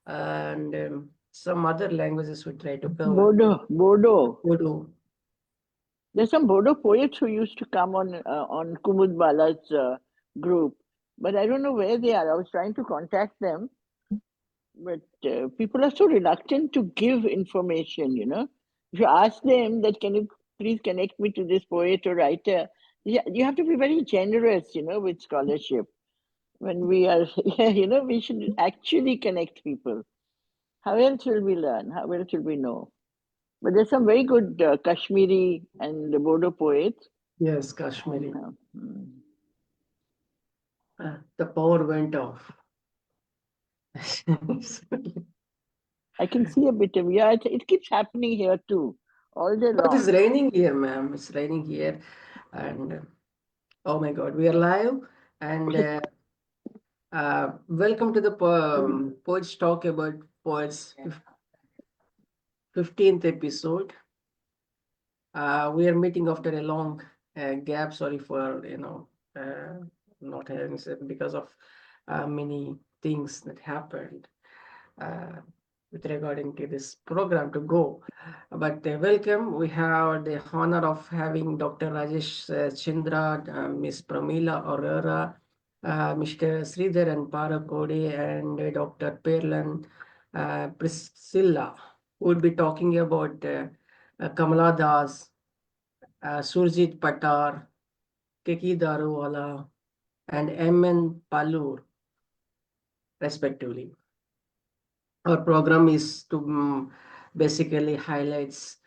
and some other languages we try to cover. Bodo. Urdu. There's some Bodo poets who used to come on Kumud Bala's group, but I don't know where they are. I was trying to contact them, but people are so reluctant to give information. If you ask them that, can you please connect me to this poet or writer, you have to be very generous, with scholarship. When we are, we should actually connect people. How else will we learn? How else will we know? But there's some very good Kashmiri and Bodo poets. Yes, Kashmiri. Hmm. The power went off. I can see a bit of, it keeps happening here too, all day But it's long. raining here, ma'am. It's raining here. And oh my God, we are live. And welcome to the Poets Talk About Poets 15th episode. We are meeting after a long gap. Sorry for, not having because of many things that happened with regarding to this program to go. But welcome. We have the honor of having Dr. Rajesh Chandra, Miss Promila Arora, Mr. Sridhar and Parakode, and Dr. Pearline, Priscilla, who will be talking about Kamala Das, Surjit Patar, Keki Daruwalla, and M.N. Palur, respectively. Our program is to basically highlights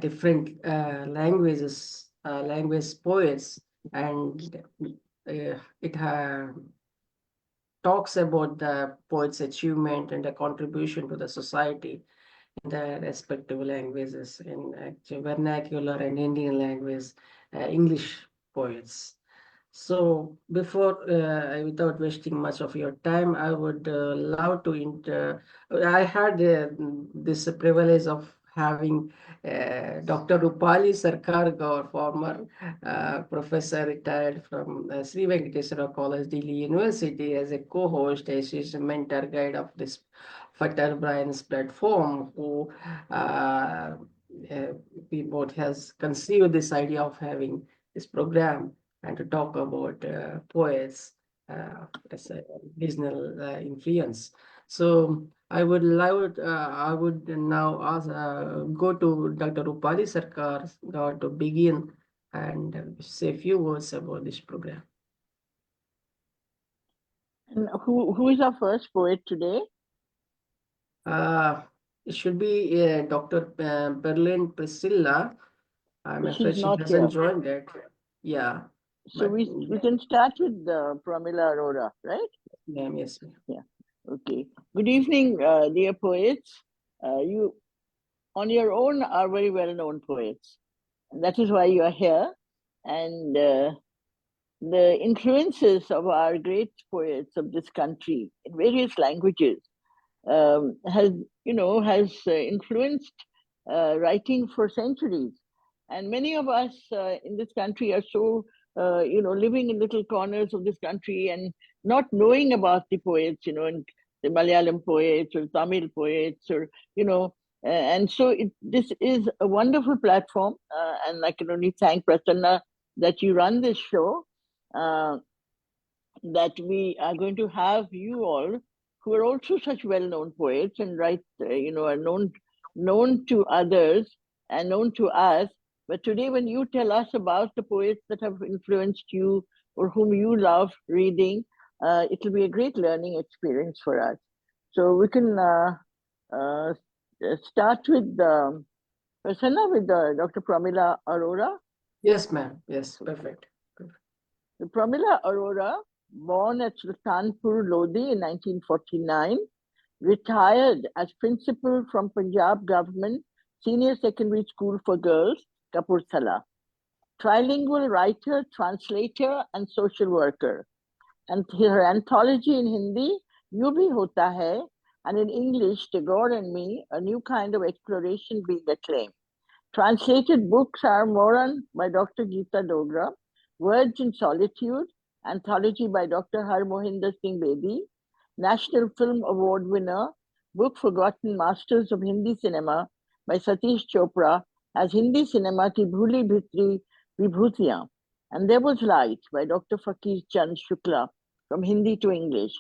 different language poets, and it talks about the poet's achievement and the contribution to the society in the respective languages, in vernacular and Indian language, English poets. So before, without wasting much of your time, I would love to I had this privilege of having Dr. Rupali Sarkar, our former professor retired from Sri Venkateswara College, Delhi University, as a co-host. She's a mentor guide of this Fatar Brian's platform, who we both has conceived this idea of having this program and to talk about poets as a regional influence. So I would now ask, go to Dr. Rupali Sarkar to begin and say a few words about this program. And who is our first poet today? It should be Dr. Pearline Priscilla. I'm afraid she hasn't joined that. Yeah. So we can start with Promila Arora, right? Yes, ma'am. Yeah. Okay. Good evening, dear poets. You, on your own, are very well-known poets. And that is why you are here. And the influences of our great poets of this country in various languages has influenced writing for centuries. And many of us in this country are so, living in little corners of this country and not knowing about the poets, and the Malayalam poets or Tamil poets, or, and so this is a wonderful platform. And I can only thank Prasanna that you run this show, that we are going to have you all who are also such well-known poets and write, are known to others and known to us. But today, when you tell us about the poets that have influenced you or whom you love reading, it will be a great learning experience for us. So we can start with Prasanna, with Dr. Promila Arora. Yes, ma'am. Yes, perfect. Promila Arora, born at Sultanpur Lodi in 1949, retired as principal from Punjab Government Senior Secondary School for Girls, Kapurthala. Trilingual writer, translator, and social worker. And her anthology in Hindi, You Bhi Hota Hai, and in English, Tagore and Me, a new kind of exploration being acclaimed. Translated books are Moran by Dr. Geeta Dogra, Words in Solitude, anthology by Dr. Har Mohinder Singh Bedi, National Film Award winner book Forgotten Masters of Hindi Cinema by Satish Chopra as Hindi Cinema ki Bhuli Bhitri Vibhutiyan. And There Was Light by Dr. Fakir Chand Shukla from Hindi to English.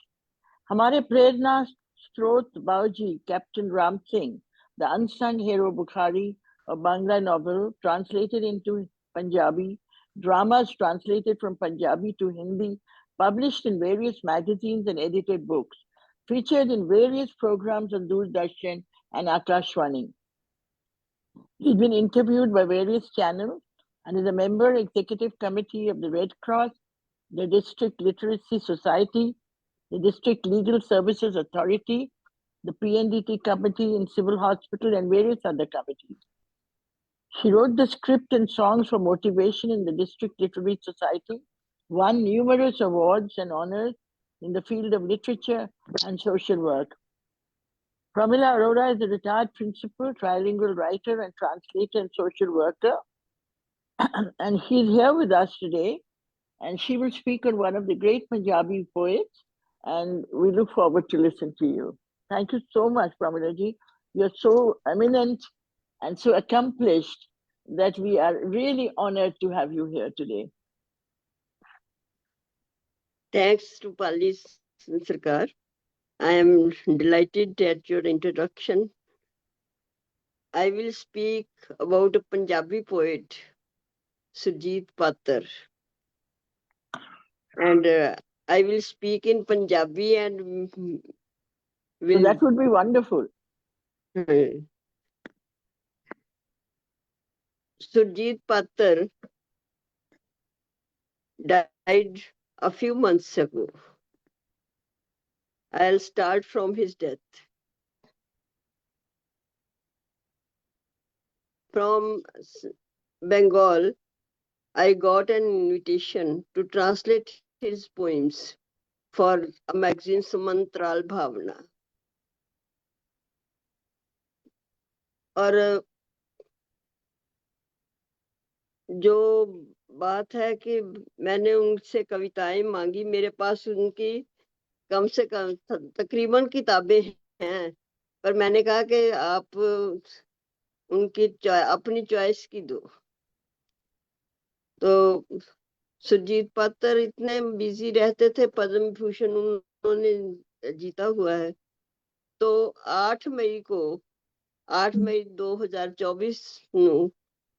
हमारे प्रेरणा स्रोत बाबूजी Captain Ram Singh, the unsung hero Bukhari, a Bangla novel translated into Punjabi, dramas translated from Punjabi to Hindi, published in various magazines and edited books, featured in various programs on Doordarshan and Akashwani. He's been interviewed by various channels and is a member executive committee of the Red Cross, the District Literacy Society, the District Legal Services Authority, the PNDT Committee in Civil Hospital, and various other committees. She wrote the script and songs for motivation in the District Literary Society, won numerous awards and honors in the field of literature and social work. Promila Arora is a retired principal, trilingual writer and translator and social worker. And she's here with us today, and she will speak on one of the great Punjabi poets, and we look forward to listen to you. Thank you so much, Pramilaji. You're so eminent and so accomplished that we are really honored to have you here today. Thanks to Pali Sarkar. I am delighted at your introduction. I will speak about a Punjabi poet, Surjit Patar. And I will speak in Punjabi and So that would be wonderful. Surjit Patar died a few months ago. I'll start from his death. From Bengal, I got an invitation to translate his poems for a magazine Samantral Bhavna. और जो बात है कि मैंने उनसे कविताएं मांगी, मेरे पास उनकी कम से कम तकरीबन किताबें हैं, पर मैंने कहा कि आप उनकी अपनी चॉइस की दो। तो सुरजीत पात्र इतने बिजी रहते थे, पद्म विभूषण उन्होंने जीता हुआ है। तो 8 मई 2024 ਨੂੰ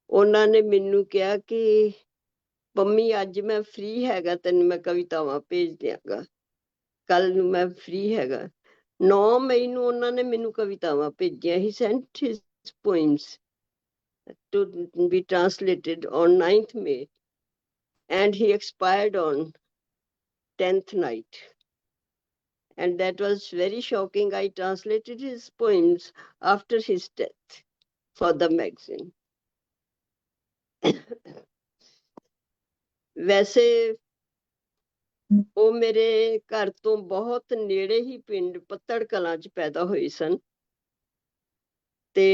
ਉਹਨਾਂ ਨੇ ਮੈਨੂੰ ਕਿਹਾ ਕਿ ਪੰਮੀ ਅੱਜ ਮੈਂ ਫ੍ਰੀ ਹੈਗਾ, ਤੈਨੂੰ ਮੈਂ ਕਵਿਤਾਵਾਂ ਭੇਜ ਦਿਆਂਗਾ, ਕੱਲ ਨੂੰ ਮੈਂ ਫ੍ਰੀ ਹੈਗਾ। 9 ਮਈ ਨੂੰ ਉਹਨਾਂ ਨੇ ਮੈਨੂੰ ਕਵਿਤਾਵਾਂ ਭੇਜੀਆਂ। He sent his poems to be translated on 9th May and he expired on 10th night. And that was very shocking. I translated his poems after his death for the magazine. ਵੈਸੇ ਉਹ ਮੇਰੇ ਘਰ ਤੋਂ ਬਹੁਤ ਨੇੜੇ ਹੀ ਪਿੰਡ ਪੱਤੜ ਕਲਾਂ ਚ ਪੈਦਾ ਹੋਏ ਸਨ ਤੇ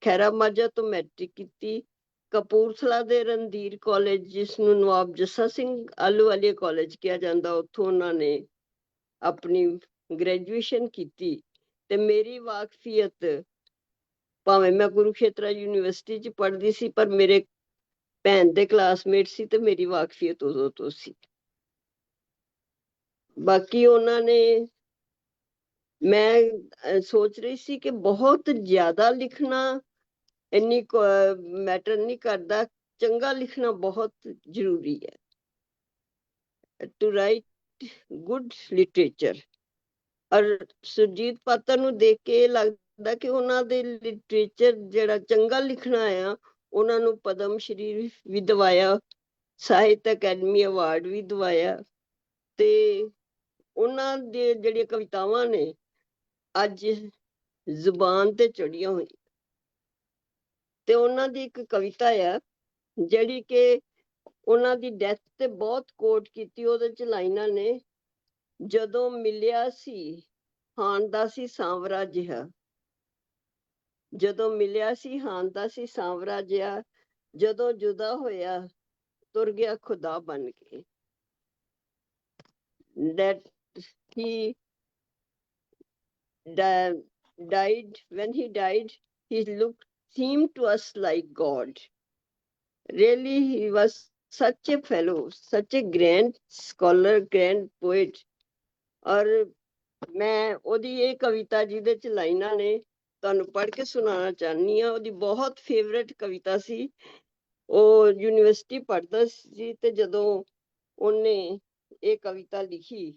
ਖੈਰਾ ਮਾਝਾ ਤੋਂ ਮੈਟ੍ਰਿਕ ਕੀਤੀ। ਕਪੂਰਥਲਾ ਦੇ ਰਣਧੀਰ ਕਾਲਜ, ਜਿਸ ਨੂੰ ਨਵਾਬ ਜੱਸਾ ਸਿੰਘ ਆਹਲੂਵਾਲੀਆ ਕਾਲਜ ਕਿਹਾ ਜਾਂਦਾ, ਉੱਥੋਂ ਉਹਨਾਂ ਨੇ ਆਪਣੀ ਗ੍ਰੈਜੂਏਸ਼ਨ ਕੀਤੀ। ਤੇ ਮੇਰੀ ਵਾਕਫੀਅਤ, ਭਾਵੇਂ ਮੈਂ ਕੁਰੂਖੇਤਰਾ ਯੂਨੀਵਰਸਿਟੀ ਚ ਪੜ੍ਹਦੀ ਸੀ, ਪਰ ਮੇਰੇ ਭੈਣ ਦੇ ਕਲਾਸਮੇਟ ਸੀ ਤੇ ਮੇਰੀ ਵਾਕਫੀਅਤ ਉਦੋਂ ਤੋਂ ਸੀ। ਬਾਕੀ ਉਹਨਾਂ ਨੇ, ਮੈਂ ਸੋਚ ਰਹੀ ਸੀ ਕਿ ਬਹੁਤ ਜ਼ਿਆਦਾ ਲਿਖਣਾ ਇੰਨੀ ਮੈਟਰ ਨਹੀਂ ਕਰਦਾ, ਚੰਗਾ ਲਿਖਣਾ ਬਹੁਤ ਜ਼ਰੂਰੀ ਹੈ। To write good literature. ਔਰ ਸੁਰਜੀਤ ਪਾਤਰ ਨੂੰ ਦੇਖ ਕੇ ਇਹ ਲੱਗਦਾ ਕਿ ਉਹਨਾਂ ਦੇ ਲਿਟਰੇਚਰ ਜਿਹੜਾ ਚੰਗਾ ਲਿਖਣਾ ਆ, ਉਹਨਾਂ ਨੂੰ ਪਦਮ ਸ਼੍ਰੀ ਵੀ ਦਿਵਾਇਆ, ਸਾਹਿਤ ਅਕੈਡਮੀ ਅਵਾਰਡ ਵੀ ਦਿਵਾਇਆ। ਤੇ ਉਹਨਾਂ ਦੇ ਜਿਹੜੀਆਂ ਕਵਿਤਾਵਾਂ ਨੇ ਅੱਜ ਜ਼ੁਬਾਨ ਤੇ ਚੜੀਆਂ ਹੋਈਆਂ। ਤੇ ਉਹਨਾਂ ਦੀ ਇੱਕ ਕਵਿਤਾ ਆ ਜਿਹੜੀ ਕਿ ਉਹਨਾਂ ਦੀ ਡੈਥ ਤੇ ਬਹੁਤ ਕੋਟ ਕੀਤੀ। ਉਹਦੇ ਚ ਲਾਈਨਾਂ ਨੇ, ਜਦੋਂ ਮਿਲਿਆ ਸੀ ਹਾਨ ਦਾ ਸੀ ਸਾਂਵਰਾ ਜਿਹਾ, ਜਦੋਂ ਮਿਲਿਆ ਸੀ ਹਾਨ ਦਾ ਸੀ ਸਾਂਵਰਾ ਜਿਹਾ, ਜਦੋਂ ਜੁਦਾ ਹੋਇਆ ਤੁਰ ਗਿਆ ਖੁਦਾ ਬਣ ਕੇ। That he died, when he died, he seemed to us like God. Really, he was such a fellow, such a grand scholar, grand poet. ਔਰ ਮੈਂ ਉਹਦੀ ਇਹ ਕਵਿਤਾ ਜਿਹਦੇ ਚ ਲਾਈਨਾਂ ਨੇ ਤੁਹਾਨੂੰ ਪੜ੍ਹ ਕੇ ਸੁਣਾਉਣਾ ਚਾਹੁੰਦੀ ਹਾਂ। ਉਹਦੀ ਬਹੁਤ ਫੇਵਰੇਟ ਕਵਿਤਾ ਸੀ। ਉਹ ਯੂਨੀਵਰਸਿਟੀ ਪੜ੍ਹਦਾ ਸੀ ਤੇ ਜਦੋਂ ਉਹਨੇ ਇਹ ਕਵਿਤਾ ਲਿਖੀ,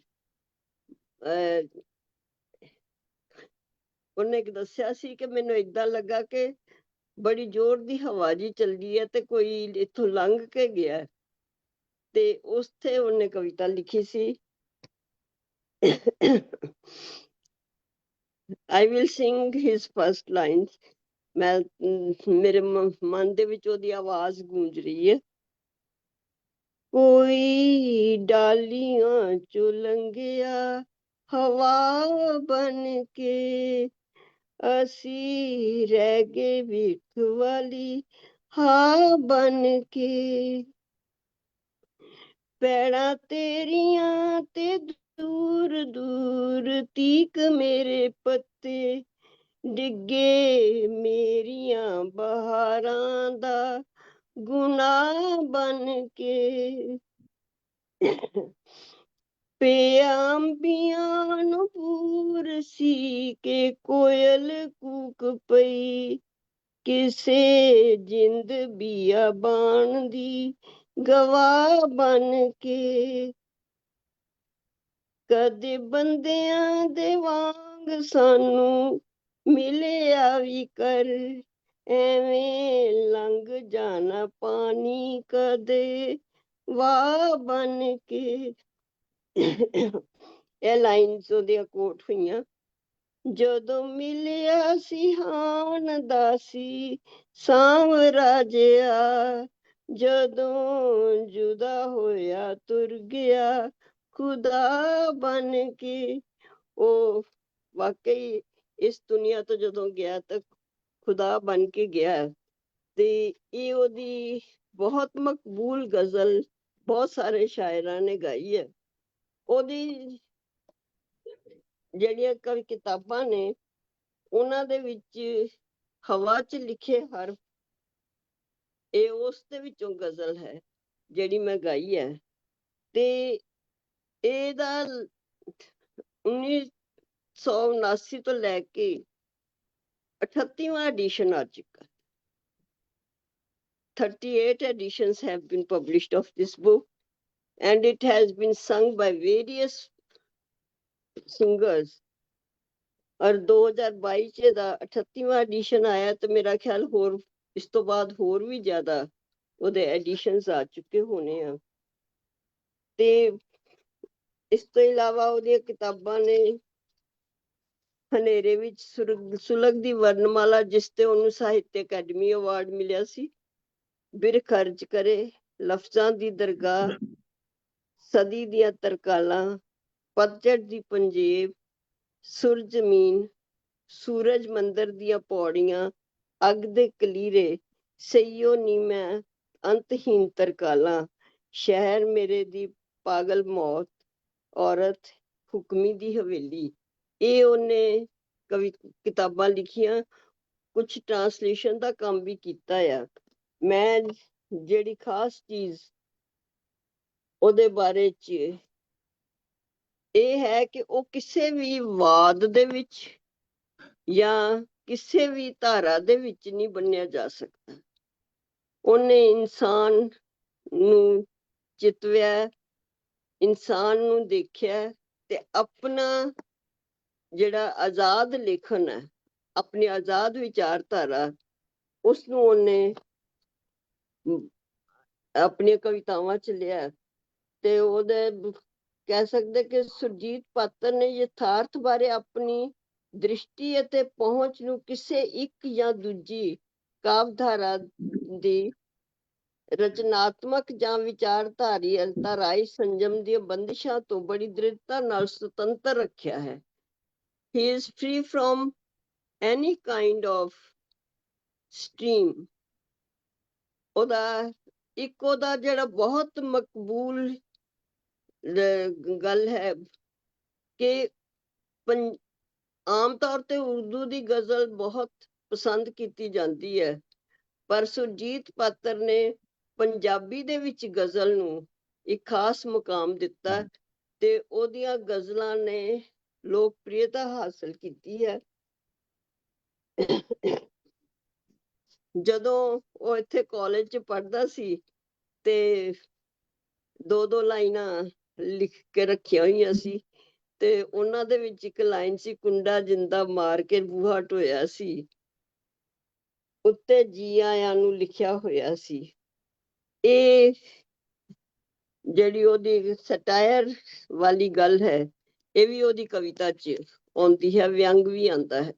ਉਹਨੇ ਦੱਸਿਆ ਸੀ ਕਿ ਮੈਨੂੰ ਏਦਾਂ ਲੱਗਾ ਕਿ ਬੜੀ ਜ਼ੋਰ ਦੀ ਹਵਾ ਜੀ ਚੱਲਦੀ ਹੈ ਤੇ ਕੋਈ ਇੱਥੋਂ ਲੰਘ ਕੇ ਗਿਆ, ਤੇ ਉੱਥੇ ਉਹਨੇ ਕਵਿਤਾ ਲਿਖੀ ਸੀ। I will sing his first lines. ਮੈਂ ਮੇਰੇ ਮਨ ਦੇ ਵਿੱਚ ਉਹਦੀ ਆਵਾਜ਼ ਗੂੰਜ ਰਹੀ ਹੈ। ਕੋਈ ਡਾਲੀਆਂ ਚੋਂ ਲੰਘਿਆ ਹਵਾ ਬਣ ਕੇ, ਅਸੀਂ ਰਹਿ ਗਏ ਵਿਖ ਵਾਲੀ ਹਾਂ ਬਣ ਕੇ। ਪੈੜਾਂ ਤੇਰੀਆਂ ਤੇ ਦੂਰ ਦੂਰ ਤੀਕ ਮੇਰੇ ਪੱਤੇ, ਡਿੱਗੇ ਮੇਰੀਆਂ ਬਹਾਰਾਂ ਦਾ ਗੁਨਾਹ ਬਣ ਕੇ। ਪਿਆ ਅੰਬੀਆਂ ਨੂੰ ਪੂਰ ਸੀ ਕਿ ਕੋਇਲ ਕੂਕ ਪਈ, ਕਿਸੇ ਜਿੰਦ ਬੀਆਬਾਨ ਦੀ ਗਵਾਹ ਬਣ ਕੇ। ਕਦੇ ਬੰਦਿਆਂ ਦੇ ਵਾਂਗ ਸਾਨੂੰ ਮਿਲਿਆ ਵੀ ਕਰ, ਐਵੇਂ ਲੰਘ ਜਾਣਾ ਪਾਣੀ ਕਦੇ ਵਾਹ ਬਣ ਕੇ। ਇਹ ਲਾਈਨਸ ਉਹਦੀਆਂ ਕੋਟ ਹੋਈਆਂ। ਜਦੋਂ ਮਿਲਿਆ ਸੀ ਹਾਣ ਦਾ ਸੀ ਸਾਮਰਾਜਿਆ, ਜਦੋਂ ਜੁਦਾ ਹੋਇਆ ਤੁਰ ਗਿਆ ਖੁਦਾ ਬਣ ਕੇ। ਉਹ ਵਾਕਈ ਇਸ ਦੁਨੀਆ ਤੋਂ ਜਦੋਂ ਗਿਆ ਤਾਂ ਖੁਦਾ ਬਣ ਕੇ ਗਿਆ। ਤੇ ਇਹ ਉਹਦੀ ਬਹੁਤ ਮਕਬੂਲ ਗਜ਼ਲ ਬਹੁਤ ਸਾਰੇ ਸ਼ਾਇਰਾਂ ਨੇ ਗਾਈ ਹੈ। ਉਹਦੀ ਜਿਹੜੀਆਂ ਕਿਤਾਬਾਂ ਨੇ ਉਹਨਾਂ ਦੇ ਵਿੱਚ ਹਵਾ ਚ ਲਿਖੇ ਹਰਫ, ਇਹ ਉਸ ਦੇ ਵਿੱਚੋਂ ਗਜ਼ਲ ਹੈ ਜਿਹੜੀ ਮੈਂ ਗਾਈ ਹੈ। ਤੇ ਇਹਦਾ 1979 ਤੋਂ ਲੈ ਕੇ 38ਵਾਂ ਐਡੀਸ਼ਨ ਆ ਚੁੱਕਾ। 38 editions have been published of this book, and it has been sung by various singers. ਔਰ 2022 ਚ ਦਾ 38ਵਾਂ ਐਡੀਸ਼ਨ ਆਇਆ ਤੇ ਮੇਰਾ ਖਿਆਲ ਹੋਰ ਇਸ ਤੋਂ ਬਾਅਦ ਹੋਰ ਵੀ ਜ਼ਿਆਦਾ ਉਹਦੇ ਐਡੀਸ਼ਨਸ ਆ ਚੁੱਕੇ ਹੋਣੇ ਆ। ਤੇ ਇਸ ਤੋਂ ਇਲਾਵਾ ਉਹਦੀਆਂ ਕਿਤਾਬਾਂ ਨੇ ਹਨੇਰੇ ਵਿੱਚ ਸੁਲਗਦੀ ਵਰਨਮਾਲਾ, ਜਿਸ ਤੇ ਉਹਨੂੰ ਸਾਹਿਤ ਅਕੈਡਮੀ ਅਵਾਰਡ ਮਿਲਿਆ ਸੀ, ਬਿਰ ਖਰਚ ਕਰੇ, ਲਫ਼ਜ਼ਾਂ ਦੀ ਦਰਗਾਹ, ਸਦੀ ਦੀਆਂ ਤਰਕਾਲਾਂ, ਪਤਝੜ ਦੀ ਪੰਜੇਬ, ਸੁਰ ਜ਼ਮੀਨ, ਸੂਰਜ ਮੰਦਰ ਦੀਆਂ ਪੌੜੀਆਂ, ਅੱਗ ਦੇ ਕਲੀਰੇ, ਸਈਓ ਨੀ ਮੈਂ, ਅੰਤਹੀਨ ਤਰਕਾਲਾਂ, ਸ਼ਹਿਰ ਮੇਰੇ ਦੀ ਪਾਗਲ ਮੌਤ, ਔਰਤ, ਹੁਕਮੀ ਦੀ ਹਵੇਲੀ। ਇਹ ਉਹਨੇ ਕਿਤਾਬਾਂ ਲਿਖੀਆਂ। ਕੁਛ ਟਰਾਂਸਲੇਸ਼ਨ ਦਾ ਕੰਮ ਵੀ ਕੀਤਾ ਆ। ਮੈਂ ਜਿਹੜੀ ਖਾਸ ਚੀਜ਼ ਉਹਦੇ ਬਾਰੇ ਚ ਇਹ ਹੈ ਕਿ ਉਹ ਕਿਸੇ ਵੀ ਵਾਦ ਦੇ ਵਿੱਚ ਜਾਂ ਕਿਸੇ ਵੀ ਧਾਰਾ ਦੇ ਵਿੱਚ ਨਹੀਂ ਬੰਨਿਆ ਜਾ ਸਕਦਾ। ਉਹਨੇ ਇਨਸਾਨ ਨੂੰ ਚਿਤਵਿਆ, ਇਨਸਾਨ ਨੂੰ ਦੇਖਿਆ ਤੇ ਆਪਣਾ ਜਿਹੜਾ ਆਜ਼ਾਦ ਲੇਖਨ ਹੈ, ਆਪਣੀ ਆਜ਼ਾਦ ਵਿਚਾਰਧਾਰਾ, ਉਸਨੂੰ ਉਹਨੇ ਆਪਣੀਆਂ ਕਵਿਤਾਵਾਂ ਚ ਲਿਆ। ਤੇ ਉਹਦੇ ਕਹਿ ਸਕਦੇ ਕਿ ਸੁਰਜੀਤ ਪਾਤਰ ਨੇ ਯਥਾਰਥ ਬਾਰੇ ਆਪਣੀ ਦ੍ਰਿਸ਼ਟੀ ਅਤੇ ਪਹੁੰਚ ਨੂੰ ਕਿਸੇ ਇੱਕ ਜਾਂ ਦੂਜੀ ਕਾਵਧਾਰਾ ਦੀ ਰਚਨਾਤਮਕ ਜਾਂ ਵਿਚਾਰਧਾਰਾਈ ਸੰਜਮ ਦੀਆਂ ਬੰਦਿਸ਼ਾਂ ਤੋਂ ਬੜੀ ਦ੍ਰਿੜਤਾ ਨਾਲ ਸੁਤੰਤਰ ਰੱਖਿਆ ਹੈ। He is free from any kind of stream. ਉਹਦਾ ਜਿਹੜਾ ਬਹੁਤ ਮਕਬੂਲ ਗੱਲ ਹੈ ਕਿ ਆਮ ਤੌਰ ਤੇ ਉਰਦੂ ਦੀ ਗਜ਼ਲ ਬਹੁਤ ਪਸੰਦ ਕੀਤੀ ਜਾਂਦੀ ਹੈ, ਪਰ ਸੁਰਜੀਤ ਪਾਤਰ ਨੇ ਪੰਜਾਬੀ ਦੇ ਵਿੱਚ ਗਜ਼ਲ ਨੂੰ ਇੱਕ ਖਾਸ ਮੁਕਾਮ ਦਿੱਤਾ ਤੇ ਉਹਦੀਆਂ ਗਜ਼ਲਾਂ ਨੇ ਲੋਕਪ੍ਰਿਯਤਾ ਹਾਸਲ ਕੀਤੀ ਹੈ। ਜਦੋਂ ਉਹ ਇੱਥੇ ਕਾਲਜ 'ਚ ਪੜ੍ਹਦਾ ਸੀ ਤੇ 2-2 ਲਾਈਨਾਂ ਲਿਖ ਕੇ ਰੱਖੀਆਂ ਹੋਈਆਂ ਸੀ, ਤੇ ਉਹਨਾਂ ਦੇ ਵਿੱਚ ਇੱਕ ਲਾਈਨ ਸੀ, ਕੁੰਡਾ ਜਿੰਦਾ ਮਾਰ ਕੇ ਬੂਹਾ ਢੋਇਆ ਸੀ, ਉੱਤੇ ਜੀ ਆਇਆਂ ਨੂੰ ਲਿਖਿਆ ਹੋਇਆ ਸੀ। ਇਹ ਜਿਹੜੀ ਉਹਦੀ ਸਟਾਇਰ ਵਾਲੀ ਗੱਲ ਹੈ, ਇਹ ਵੀ ਉਹਦੀ ਕਵਿਤਾ 'ਚ ਆਉਂਦੀ ਹੈ, ਵਿਅੰਗ ਵੀ ਆਉਂਦਾ ਹੈ।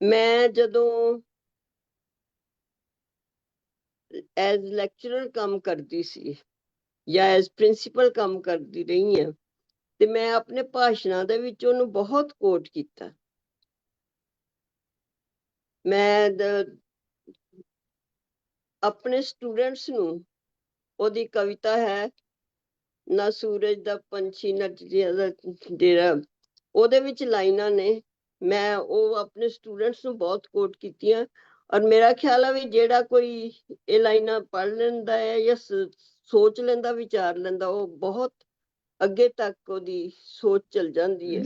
ਮੈਂ ਜਦੋਂ ਐਜ਼ ਲੈਕਚਰਰ ਕੰਮ ਕਰਦੀ ਸੀ ਜਾਂ ਐਜ਼ ਪ੍ਰਿੰਸੀਪਲ ਕੰਮ ਕਰਦੀ ਰਹੀ ਹਾਂ, ਤੇ ਮੈਂ ਆਪਣੇ ਭਾਸ਼ਣਾਂ ਦੇ ਵਿੱਚ ਉਹਨੂੰ ਬਹੁਤ ਕੋਟ ਕੀਤਾ। ਮੈਂ ਆਪਣੇ ਸਟੂਡੈਂਟਸ ਨੂੰ, ਉਹਦੀ ਕਵਿਤਾ ਹੈ ਨਾ ਸੂਰਜ ਦਾ ਪੰਛੀ ਨਾ ਚਿੜੀਆਂ ਦਾ ਡੇਰਾ, ਉਹਦੇ ਵਿੱਚ ਲਾਈਨਾਂ ਨੇ, ਮੈਂ ਉਹ ਆਪਣੇ ਸਟੂਡੈਂਟਸ ਨੂੰ ਬਹੁਤ ਕੋਟ ਕੀਤੀਆਂ। ਔਰ ਮੇਰਾ ਖਿਆਲ ਹੈ ਵੀ ਜਿਹੜਾ ਕੋਈ ਇਹ ਲਾਈਨਾਂ ਪੜ੍ਹ ਲੈਂਦਾ ਹੈ ਜਾਂ ਸੋਚ ਲੈਂਦਾ, ਵਿਚਾਰ ਲੈਂਦਾ, ਉਹ ਬਹੁਤ ਅੱਗੇ ਤੱਕ ਉਹਦੀ ਸੋਚ ਚਲ ਜਾਂਦੀ ਹੈ।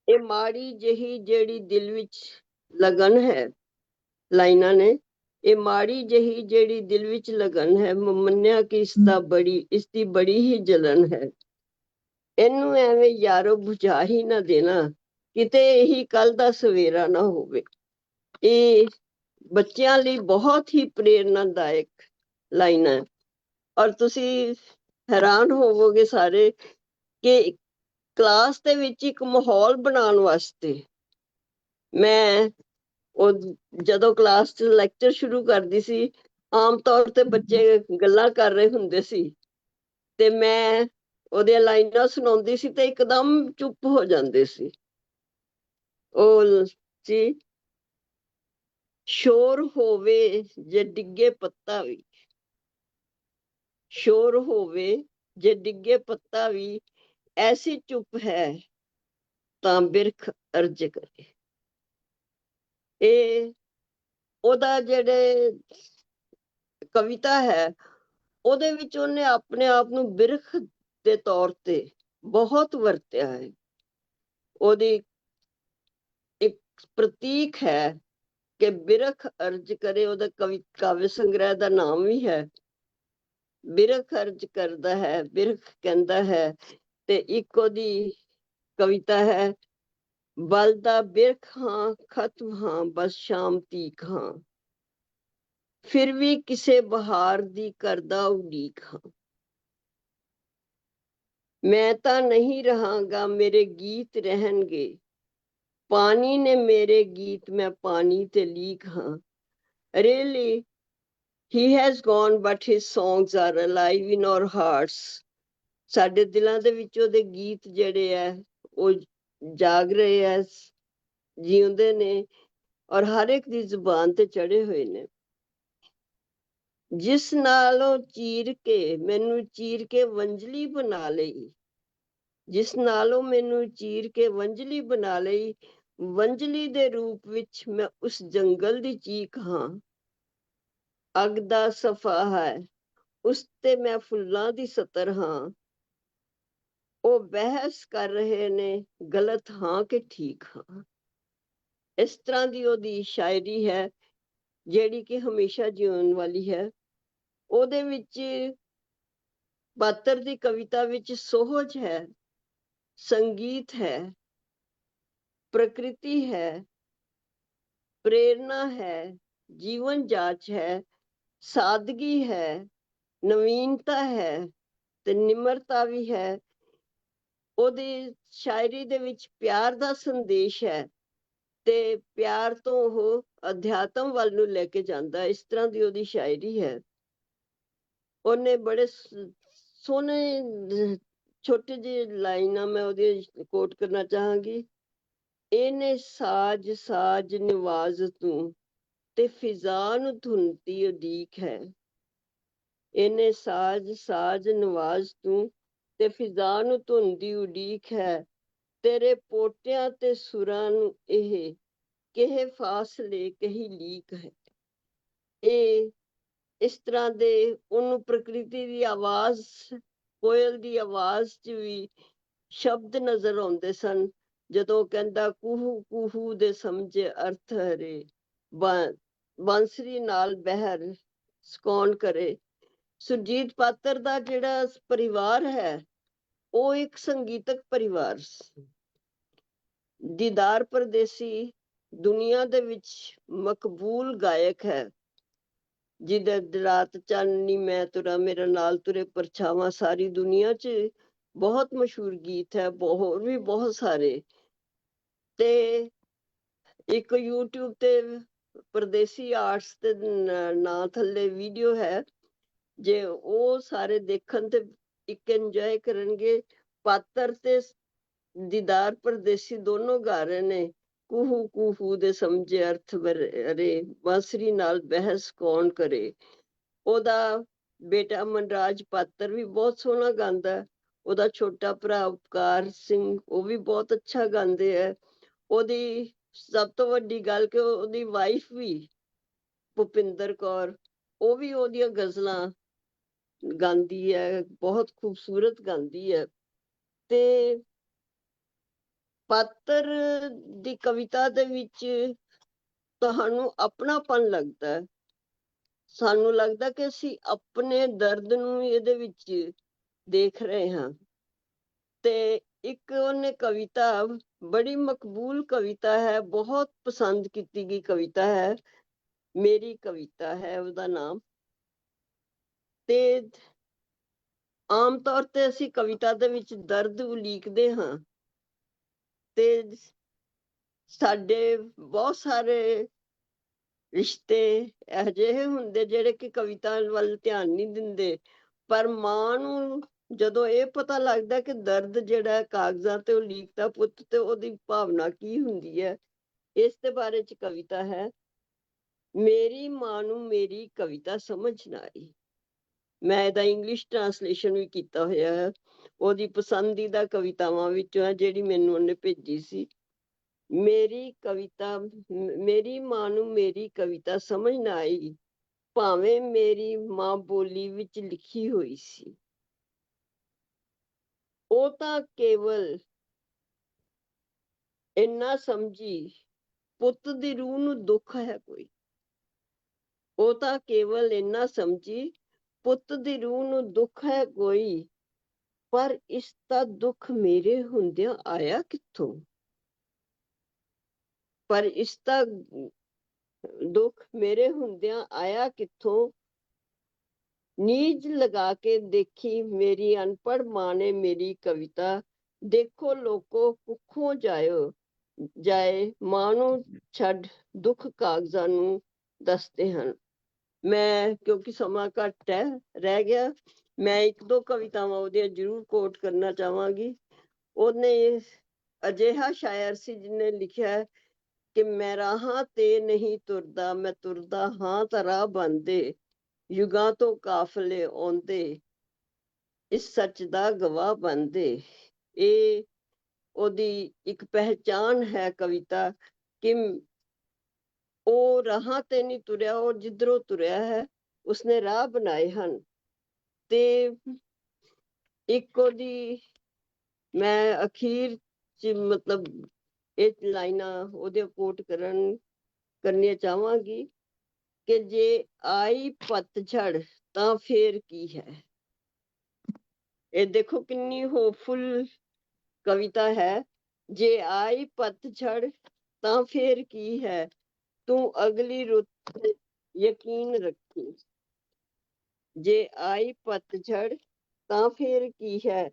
ਇਹ ਮਾੜੀ ਜਿਹੀ ਜਿਹੜੀ ਦਿਲ ਵਿੱਚ ਲਗਨ ਹੈ, ਲਾਈਨਾਂ ਨੇ, ਇਹ ਮਾੜੀ ਜਿਹੀ ਜਿਹੜੀ ਦਿਲ ਵਿੱਚ ਲਗਨ ਹੈ, ਮੰਨਿਆ ਕਿ ਇਸ ਦੀ ਬੜੀ ਹੀ ਜਲਨ ਹੈ, ਇਹਨੂੰ ਐਵੇਂ ਯਾਰੋ ਬੁਝਾ ਹੀ ਨਾ ਦੇਣਾ, ਕਿਤੇ ਇਹੀ ਕੱਲ ਦਾ ਸਵੇਰਾ ਨਾ ਹੋਵੇ। ਇਹ ਬੱਚਿਆਂ ਲਈ ਬਹੁਤ ਹੀ ਪ੍ਰੇਰਨਾਦਾਇਕ ਲਾਈਨਾਂ, ਔਰ ਤੁਸੀਂ ਹੈਰਾਨ ਹੋਵੋਗੇ ਸਾਰੇ ਕਿ ਕਲਾਸ ਦੇ ਵਿੱਚ ਇੱਕ ਮਾਹੌਲ ਬਣਾਉਣ ਵਾਸਤੇ ਮੈਂ ਉਹ ਜਦੋਂ ਕਲਾਸ 'ਚ ਲੈਕਚਰ ਸ਼ੁਰੂ ਕਰਦੀ ਸੀ, ਆਮ ਤੌਰ ਤੇ ਬੱਚੇ ਗੱਲਾਂ ਕਰ ਰਹੇ ਹੁੰਦੇ ਸੀ ਤੇ ਮੈਂ ਉਹਦੀਆਂ ਲਾਈਨਾਂ ਸੁਣਾਉਂਦੀ ਸੀ ਤੇ ਇੱਕਦਮ ਚੁੱਪ ਹੋ ਜਾਂਦੇ ਸੀ। ਉਹ ਸੀ, ਸ਼ੋਰ ਹੋਵੇ ਜੇ ਡਿੱਗੇ ਪੱਤਾ ਵੀ, ਸ਼ੋਰ ਹੋਵੇ ਜੇ ਡਿੱਗੇ ਪੱਤਾ ਵੀ, ਐਸੀ ਚੁੱਪ ਹੈ ਤਾਂ ਬਿਰਖ ਅਰਜ ਕਰੇ। ਇਹ ਉਹਦਾ ਜਿਹੜੇ ਕਵਿਤਾ ਹੈ, ਉਹਦੇ ਵਿੱਚ ਉਹਨੇ ਆਪਣੇ ਆਪ ਨੂੰ ਬਿਰਖ ਦੇ ਤੌਰ ਤੇ ਬਹੁਤ ਵਰਤਿਆ ਹੈ। ਉਹਦੀ ਇੱਕ ਪ੍ਰਤੀਕ ਹੈ ਕਿ ਬਿਰਖ ਅਰਜ ਕਰੇ, ਉਹਦਾ ਕਾਵਿ ਸੰਗ੍ਰਹਿ ਦਾ ਨਾਮ ਵੀ ਹੈ, ਬਿਰਖ ਅਰਜ ਕਰਦਾ ਹੈ, ਬਿਰਖ ਕਹਿੰਦਾ ਹੈ। ਤੇ ਇੱਕ ਉਹਦੀ ਕਵਿਤਾ ਹੈ, ਬਲਦਾ ਬਿਰਖ ਹਾਂ ਖਤਮ ਹਾਂ ਬਸ ਸ਼ਾਮ ਤੀਕ ਹਾਂ, ਫਿਰ ਵੀ ਕਿਸੇ ਬਹਾਰ ਦੀ ਕਰਦਾ ਉਡੀਕ ਹਾਂ, ਮੈਂ ਤਾਂ ਨਹੀਂ ਰਹਾਂਗਾ ਮੇਰੇ ਗੀਤ ਰਹਿਣਗੇ, ਪਾਣੀ ਨੇ ਮੇਰੇ ਗੀਤ ਮੈਂ ਪਾਣੀ ਤੇ ਲੀਕ ਹਾਂ। Really, he has gone but his songs are alive in our hearts. ਸਾਡੇ ਦਿਲਾਂ ਦੇ ਵਿੱਚ ਉਹਦੇ ਗੀਤ ਜਿਹੜੇ ਆ ਉਹ ਜਾਗ ਰਹੇ ਆ, ਜਿਉਂਦੇ ਨੇ, ਔਰ ਹਰ ਇੱਕ ਦੀ ਜ਼ੁਬਾਨ ਤੇ ਚੜੇ ਹੋਏ ਨੇ। ਜਿਸ ਨਾਲੋਂ ਮੈਨੂੰ ਚੀਰ ਕੇ ਵੰਜਲੀ ਬਣਾ ਲਈ, ਜਿਸ ਨਾਲੋਂ ਮੈਨੂੰ ਚੀਰ ਕੇ ਵੰਜਲੀ ਬਣਾ ਲਈ, ਵੰਜਲੀ ਦੇ ਰੂਪ ਵਿੱਚ ਮੈਂ ਉਸ ਜੰਗਲ ਦੀ ਚੀਕ ਹਾਂ। ਅੱਗ ਦਾ ਸਫਾ ਹੈ, ਉਸ ਤੇ ਮੈਂ ਫੁੱਲਾਂ ਦੀ ਸਤਰ ਹਾਂ, ਉਹ ਬਹਿਸ ਕਰ ਰਹੇ ਨੇ ਗਲਤ ਹਾਂ ਕਿ ਠੀਕ ਹਾਂ। ਇਸ ਤਰ੍ਹਾਂ ਦੀ ਉਹਦੀ ਸ਼ਾਇਰੀ ਹੈ ਜਿਹੜੀ ਕਿ ਹਮੇਸ਼ਾ ਜਿਉਣ ਵਾਲੀ ਹੈ। ਉਹਦੇ ਵਿੱਚ ਪਾਤਰ ਦੀ ਕਵਿਤਾ ਵਿੱਚ ਸੋਹਜ ਹੈ, ਸੰਗੀਤ ਹੈ, ਪ੍ਰਕਿਰਤੀ ਹੈ, ਪ੍ਰੇਰਨਾ ਹੈ, ਜੀਵਨ ਜਾਚ ਹੈ, ਸਾਦਗੀ ਹੈ, ਨਵੀਨਤਾ ਹੈ ਤੇ ਨਿਮਰਤਾ ਵੀ ਹੈ। ਉਹਦੀ ਸ਼ਾਇਰੀ ਦੇ ਵਿੱਚ ਪਿਆਰ ਦਾ ਸੰਦੇਸ਼ ਹੈ ਤੇ ਪਿਆਰ ਤੋਂ ਉਹ ਅਧਿਆਤਮ ਵੱਲ ਨੂੰ ਲੈ ਕੇ ਜਾਂਦਾ, ਇਸ ਤਰ੍ਹਾਂ ਦੀ ਉਹਦੀ ਸ਼ਾਇਰੀ ਹੈ। ਉਹਨੇ ਬੜੇ ਸੋਹਣੇ ਛੋਟੇ ਜਿਹੇ ਲਾਈਨਾਂ ਮੈਂ ਉਹਦੀ ਕੋਟ ਕਰਨਾ ਚਾਹਾਂਗੀ। ਇਹਨੇ ਸਾਜ ਸਾਜ ਨਿਵਾਜ਼ ਤੂੰ ਤੇ ਫਿਜ਼ਾ ਨੂੰ ਧੁੰਦੀ ਉਡੀਕ ਹੈ, ਇਹਨੇ ਸਾਜ ਸਾਜ ਨਿਵਾਜ਼ ਤੂੰ ਤੇ ਫਿਜ਼ਾ ਨੂੰ ਧੁੰਦੀ ਉਡੀਕ ਹੈ, ਤੇਰੇ ਪੋਟਿਆਂ ਤੇ ਸੁਰਾਂ ਨੂੰ ਇਹ ਕਿਹੇ ਫਾਸਲੇ ਕਹੀ ਲੀਕ ਹੈ। ਇਹ ਇਸ ਤਰ੍ਹਾਂ ਦੇ ਉਹਨੂੰ ਪ੍ਰਕਿਰਤੀ ਦੀ ਆਵਾਜ਼, ਕੋਇਲ ਦੀ ਆਵਾਜ਼ 'ਚ ਵੀ ਸ਼ਬਦ ਨਜ਼ਰ ਆਉਂਦੇ ਸਨ। ਜਦੋਂ ਕਹਿੰਦਾ ਕੂਹੂ ਕੂਹੂ ਦੇ ਸਮਝੇ ਅਰਥ ਹਰੇ, ਬਾਂਸਰੀ ਨਾਲ ਬਹਿਰ ਸਕੌਣ ਕਰੇ। ਸੁਰਜੀਤ ਪਾਤਰ ਦਾ ਜਿਹੜਾ ਪਰਿਵਾਰ ਹੈ ਉਹ ਇੱਕ ਸੰਗੀਤਕ ਪਰਿਵਾਰ ਸੀ। ਦੀਦਾਰ ਪਰਦੇਸੀ ਦੁਨੀਆ ਦੇ ਵਿੱਚ ਮਕਬੂਲ ਗਾਇਕ ਹੈ, ਜਿਹਦੇ ਰਾਤ ਚਾਨਣੀ ਮੈਂ ਤੁਰਾ ਮੇਰਾ ਨਾਲ ਤੁਰੇ ਪਰਛਾਵਾਂ ਸਾਰੀ ਦੁਨੀਆ 'ਚ ਬਹੁਤ ਮਸ਼ਹੂਰ ਗੀਤ ਹੈ, ਹੋਰ ਵੀ ਬਹੁਤ ਸਾਰੇ। ਤੇ ਇੱਕ YouTube ਤੇ ਪਰਦੇਸੀ ਆਰਟਸ ਦੇ ਨਾਂ ਥੱਲੇ ਵੀਡੀਓ ਹੈ, ਜੇ ਉਹ ਸਾਰੇ ਦੇਖਣ ਤੇ ਇੱਕ ਇੰਜੋਏ ਕਰਨਗੇ। ਪਾਤਰ ਤੇ ਦੀਦਾਰ ਪਰਦੇਸੀ ਦੋਨੋਂ ਗਾ ਰਹੇ ਨੇ ਕੂਹੂ ਕੂਹੂ ਦੇ ਸਮਝੇ ਅਰਥ ਅਰੇ, ਬਾਂਸਰੀ ਨਾਲ ਬਹਿਸ ਕੌਣ ਕਰੇ। ਉਹਦਾ ਬੇਟਾ ਮਨਰਾਜ ਪਾਤਰ ਵੀ ਬਹੁਤ ਸੋਹਣਾ ਗਾਉਂਦਾ। ਉਹਦਾ ਛੋਟਾ ਭਰਾ ਉਪਕਾਰ ਸਿੰਘ, ਉਹ ਵੀ ਬਹੁਤ ਅੱਛਾ ਗਾਉਂਦੇ ਹੈ। ਉਹਦੀ ਸਭ ਤੋਂ ਵੱਡੀ ਗੱਲ ਕਿ ਉਹਦੀ ਵਾਈਫ ਵੀ ਭੁਪਿੰਦਰ ਕੌਰ, ਉਹ ਵੀ ਉਹਦੀਆਂ ਗਜ਼ਲਾਂ ਗਾਉਂਦੀ ਹੈ, ਬਹੁਤ ਖੂਬਸੂਰਤ ਗਾਉਂਦੀ ਹੈ। ਤੇ ਪਾਤਰ ਦੀ ਕਵਿਤਾ ਦੇ ਵਿੱਚ ਤੁਹਾਨੂੰ ਆਪਣਾਪਨ ਲੱਗਦਾ ਹੈ। ਸਾਨੂੰ ਲੱਗਦਾ ਕਿ ਅਸੀਂ ਆਪਣੇ ਦਰਦ ਨੂੰ ਇਹਦੇ ਵਿੱਚ ਦੇਖ ਰਹੇ ਹਾਂ। ਤੇ ਇੱਕ ਉਹਨੇ ਕਵਿਤਾ, ਬੜੀ ਮਕਬੂਲ ਕਵਿਤਾ ਹੈ, ਬਹੁਤ ਪਸੰਦ ਕੀਤੀ ਗਈ ਕਵਿਤਾ ਹੈ, ਮੇਰੀ ਕਵਿਤਾ ਹੈ ਉਹਦਾ ਨਾਮ। ਤੇ ਆਮ ਤੌਰ ਤੇ ਅਸੀਂ ਕਵਿਤਾ ਦੇ ਵਿੱਚ ਦਰਦ ਉਲੀਕਦੇ ਹਾਂ, ਤੇ ਸਾਡੇ ਬਹੁਤ ਸਾਰੇ ਰਿਸ਼ਤੇ ਇਹੋ ਜਿਹੇ ਹੁੰਦੇ ਜਿਹੜੇ ਕਿ ਕਵਿਤਾ ਵੱਲ ਧਿਆਨ ਨਹੀਂ ਦਿੰਦੇ। ਪਰ ਮਾਂ ਨੂੰ ਜਦੋਂ ਇਹ ਪਤਾ ਲੱਗਦਾ ਕਿ ਦਰਦ ਜਿਹੜਾ ਕਾਗਜ਼ਾਂ ਤੇ ਉਲੀਕਦਾ ਪੁੱਤ, ਤੇ ਉਹਦੀ ਭਾਵਨਾ ਕੀ ਹੁੰਦੀ ਹੈ, ਇਸ ਦੇ ਬਾਰੇ ਚ ਕਵਿਤਾ ਹੈ। ਮੇਰੀ ਮਾਂ ਨੂੰ ਮੇਰੀ ਕਵਿਤਾ ਸਮਝ ਨਾ ਆਈ। ਮੈਂ ਇਹਦਾ ਇੰਗਲਿਸ਼ ਟਰਾਂਸਲੇਸ਼ਨ ਵੀ ਕੀਤਾ ਹੋਇਆ ਹੈ। ਉਹਦੀ ਪਸੰਦੀਦਾ ਕਵਿਤਾਵਾਂ ਵਿੱਚੋਂ ਹੈ ਜਿਹੜੀ ਮੈਨੂੰ ਉਹਨੇ ਭੇਜੀ ਸੀ। ਮੇਰੀ ਕਵਿਤਾ, ਮੇਰੀ ਮਾਂ ਨੂੰ ਮੇਰੀ ਕਵਿਤਾ ਸਮਝ ਨਾ ਆਈ, ਭਾਵੇਂ ਮੇਰੀ ਮਾਂ ਬੋਲੀ ਵਿੱਚ ਲਿਖੀ ਹੋਈ ਸੀ। ਉਹ ਤਾਂ ਕੇਵਲ ਇੰਨਾ ਸਮਝੀ ਪੁੱਤ ਦੀ ਰੂਹ ਨੂੰ ਦੁੱਖ ਹੈ ਕੋਈ। ਉਹ ਤਾਂ ਕੇਵਲ ਇੰਨਾ ਸਮਝੀ ਪੁੱਤ ਦੀ ਰੂਹ ਨੂੰ ਦੁੱਖ ਹੈ ਕੋਈ, ਪਰ ਇਸ ਦਾ ਦੁੱਖ ਮੇਰੇ ਹੁੰਦਿਆਂ ਆਇਆ ਕਿੱਥੋਂ। ਪਰ ਇਸ ਦਾ ਦੁੱਖ ਮੇਰੇ ਹੁੰਦਿਆਂ ਆਇਆ ਕਿੱਥੋਂ। ਨੀਝ ਲਗਾ ਕੇ ਦੇਖੀ ਮੇਰੀ ਅਨਪੜ੍ਹ ਮਾਂ ਨੇ ਮੇਰੀ ਕਵਿਤਾ, ਦੇਖੋ ਲੋਕੋ ਕੁੱਖੋਂ ਜਾਏ ਮਾਂ ਨੂੰ ਛੱਡ ਦੁੱਖ ਕਾਗਜ਼ਾਂ ਨੂੰ ਦੱਸਦੇ ਹਨ। ਮੈਂ, ਕਿਉਂਕਿ ਸਮਾਂ ਘੱਟ ਹੈ ਰਹਿ ਗਿਆ, ਮੈਂ ਇੱਕ ਦੋ ਕਵਿਤਾਵਾਂ ਉਹਦੀਆਂ ਜ਼ਰੂਰ ਕੋਟ ਕਰਨਾ ਚਾਹਾਂਗੀ। ਉਹਨੇ ਅਜਿਹਾ ਸ਼ਾਇਰ ਸੀ ਜਿਹਨੇ ਲਿਖਿਆ ਕਿ ਮੈਂ ਰਾਹਾਂ ਤੇ ਨਹੀਂ ਤੁਰਦਾ, ਮੈਂ ਤੁਰਦਾ ਹਾਂ ਤਾਂ ਰਾਹ ਬਣਦੇ, ਯੁਗਾਂ ਤੋਂ ਕਾਫਲੇ ਆਉਂਦੇ, ਇਸ ਸੱਚ ਦਾ ਗਵਾਹ ਬਣਦੇ। ਇਹ ਉਹਦੀ ਇੱਕ ਪਹਿਚਾਨ ਹੈ ਕਵਿਤਾ, ਕਿ ਉਹ ਰਾਹਾਂ ਤੇ ਨਹੀਂ ਤੁਰਿਆ, ਉਹ ਜਿੱਧਰੋਂ ਤੁਰਿਆ ਹੈ ਉਸਨੇ ਰਾਹ ਬਣਾਏ ਹਨ। ਤੇ ਇੱਕ ਉਹਦੀ ਮੈਂ ਅਖੀਰ ਚ ਮਤਲਬ ਇਹ ਲਾਈਨਾਂ ਉਹਦੇ ਕੋਟ ਕਰਨੀਆਂ ਚਾਹਾਂਗੀ ਕਿ ਜੇ ਆਈ ਪਤਝੜ ਤਾਂ ਫੇਰ ਕੀ ਹੈ। ਇਹ ਦੇਖੋ ਕਿੰਨੀ ਹੋਪਫੁਲ ਕਵਿਤਾ ਹੈ। ਜੇ ਆਈ ਪਤਝੜ ਤਾਂ ਫੇਰ ਕੀ ਹੈ, ਤੂੰ ਅਗਲੀ ਰੁੱਤ ਯਕੀਨ ਰੱਖੀ। ਜੇ ਆਈ ਪਤਝੜ ਤਾਂ ਫੇਰ ਕੀ ਹੈ,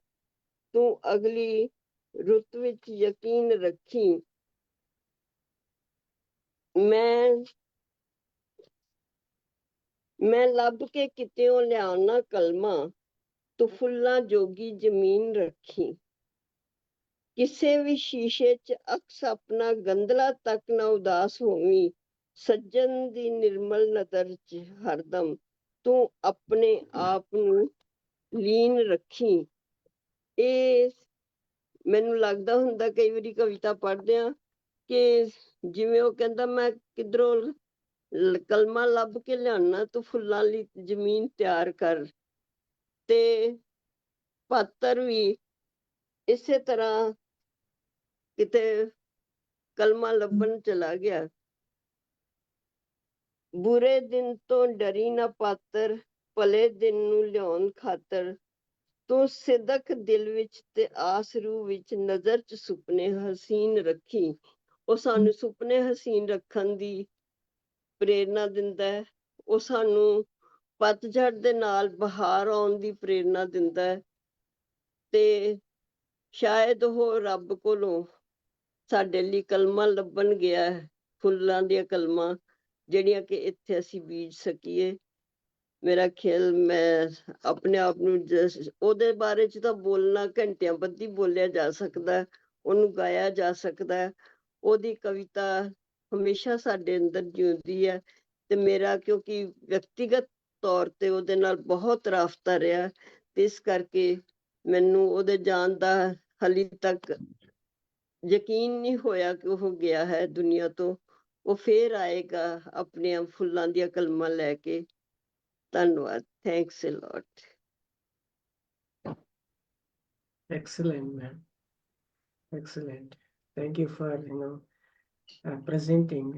ਤੂੰ ਅਗਲੀ ਰੁੱਤ ਵਿੱਚ ਯਕੀਨ ਰੱਖੀ। ਮੈਂ ਲੱਭ ਕੇ ਕਿਤਿਓਂ ਲਿਆਉਣਾ ਕਲਮਾਂ, ਤੂੰ ਫੁੱਲਾਂ ਜੋਗੀ ਜ਼ਮੀਨ ਰੱਖੀ। ਕਿਸੇ ਵੀ ਸ਼ੀਸ਼ੇ 'ਚ ਅਕਸ ਆਪਣਾ ਗੰਧਲਾ ਤੱਕ ਨਾ ਉਦਾਸ ਹੋਵੀਂ, ਸੱਜਣ ਦੀ ਨਿਰਮਲ ਨਜ਼ਰ 'ਚ ਹਰਦਮ ਤੂੰ ਆਪਣੇ ਆਪ ਨੂੰ ਲੀਨ ਰੱਖੀ। ਇਹ ਮੈਨੂੰ ਲੱਗਦਾ ਹੁੰਦਾ ਕਈ ਵਾਰੀ ਕਵਿਤਾ ਪੜ੍ਹਦੇ ਆ ਕਿ ਜਿਵੇਂ ਉਹ ਕਹਿੰਦਾ ਮੈਂ ਕਿਧਰੋਂ ਕਲਮਾ ਲੱਭ ਕੇ ਲਿਆਉਣਾ, ਤੂੰ ਫੁੱਲਾਂ ਲਈ ਜ਼ਮੀਨ ਤਿਆਰ ਕਰ। ਤੇ ਪਾਤਰ ਵੀ ਇਸੇ ਤਰ੍ਹਾਂ ਕਿਤੇ ਕਲਮਾ ਲੱਭਣ ਚਲਾ ਗਿਆ। ਬੁਰੇ ਦਿਨ ਤੋਂ ਡਰੀ ਨਾ ਪਾਤਰ, ਭਲੇ ਦਿਨ ਨੂੰ ਲਿਆਉਣ ਖਾਤਰ। ਤੂੰ ਸਿਦਕ ਦਿਲ ਵਿੱਚ ਤੇ ਆਸ ਰੂਹ ਵਿੱਚ, ਨਜ਼ਰ ਚ ਸੁਪਨੇ ਹਸੀਨ ਰੱਖੀ। ਉਹ ਸਾਨੂੰ ਸੁਪਨੇ ਹਸੀਨ ਰੱਖਣ ਦੀ ਪ੍ਰੇਰਨਾ ਦਿੰਦਾ ਹੈ। ਉਹ ਸਾਨੂੰ ਪਤਝੜ ਦੇ ਨਾਲ ਬਹਾਰ ਆਉਣ ਦੀ ਪ੍ਰੇਰਨਾ ਦਿੰਦਾ ਹੈ। ਤੇ ਸ਼ਾਇਦ ਉਹ ਰੱਬ ਕੋਲੋਂ ਸਾਡੇ ਲਈ ਕਲਮਾਂ ਲੱਭਣ ਗਿਆ ਹੈ, ਫੁੱਲਾਂ ਦੀਆਂ ਕਲਮਾਂ, ਜਿਹੜੀਆਂ ਕਿ ਇੱਥੇ ਅਸੀਂ ਬੀਜ ਸਕੀਏ। ਮੇਰਾ ਖਿਆਲ ਮੈਂ ਆਪਣੇ ਆਪ ਨੂੰ ਉਹਦੇ ਬਾਰੇ ਚ ਤਾਂ ਬੋਲਣਾ ਘੰਟਿਆਂ ਬੱਧੀ ਬੋਲਿਆ ਜਾ ਸਕਦਾ, ਉਹਨੂੰ ਗਾਇਆ ਜਾ ਸਕਦਾ। ਉਹਦੀ ਕਵਿਤਾ ਹਮੇਸ਼ਾ ਸਾਡੇ ਅੰਦਰ ਜਿਉਂਦੀ ਹੈ। ਤੇ ਮੇਰਾ ਕਿਉਂਕਿ ਵਿਅਕਤੀਗਤ ਤੌਰ ਤੇ ਉਹਦੇ ਨਾਲ ਬਹੁਤ ਰਾਬਤਾ ਰਿਹਾ, ਤੇ ਇਸ ਕਰਕੇ ਮੈਨੂੰ ਉਹਦੇ ਜਾਣ ਦਾ ਹਾਲੇ ਤੱਕ ਯਕੀਨ ਨਹੀਂ ਹੋਇਆ ਕਿ ਉਹ ਗਿਆ ਹੈ ਦੁਨੀਆ ਤੋਂ। ਉਹ ਫੇਰ ਆਏਗਾ ਆਪਣੀਆਂ ਫੁੱਲਾਂ ਦੀਆਂ ਕਲਮਾਂ ਲੈ ਕੇ। ਧੰਨਵਾਦ। Thanks a lot. Excellent, ma'am. Excellent. Thank you for presenting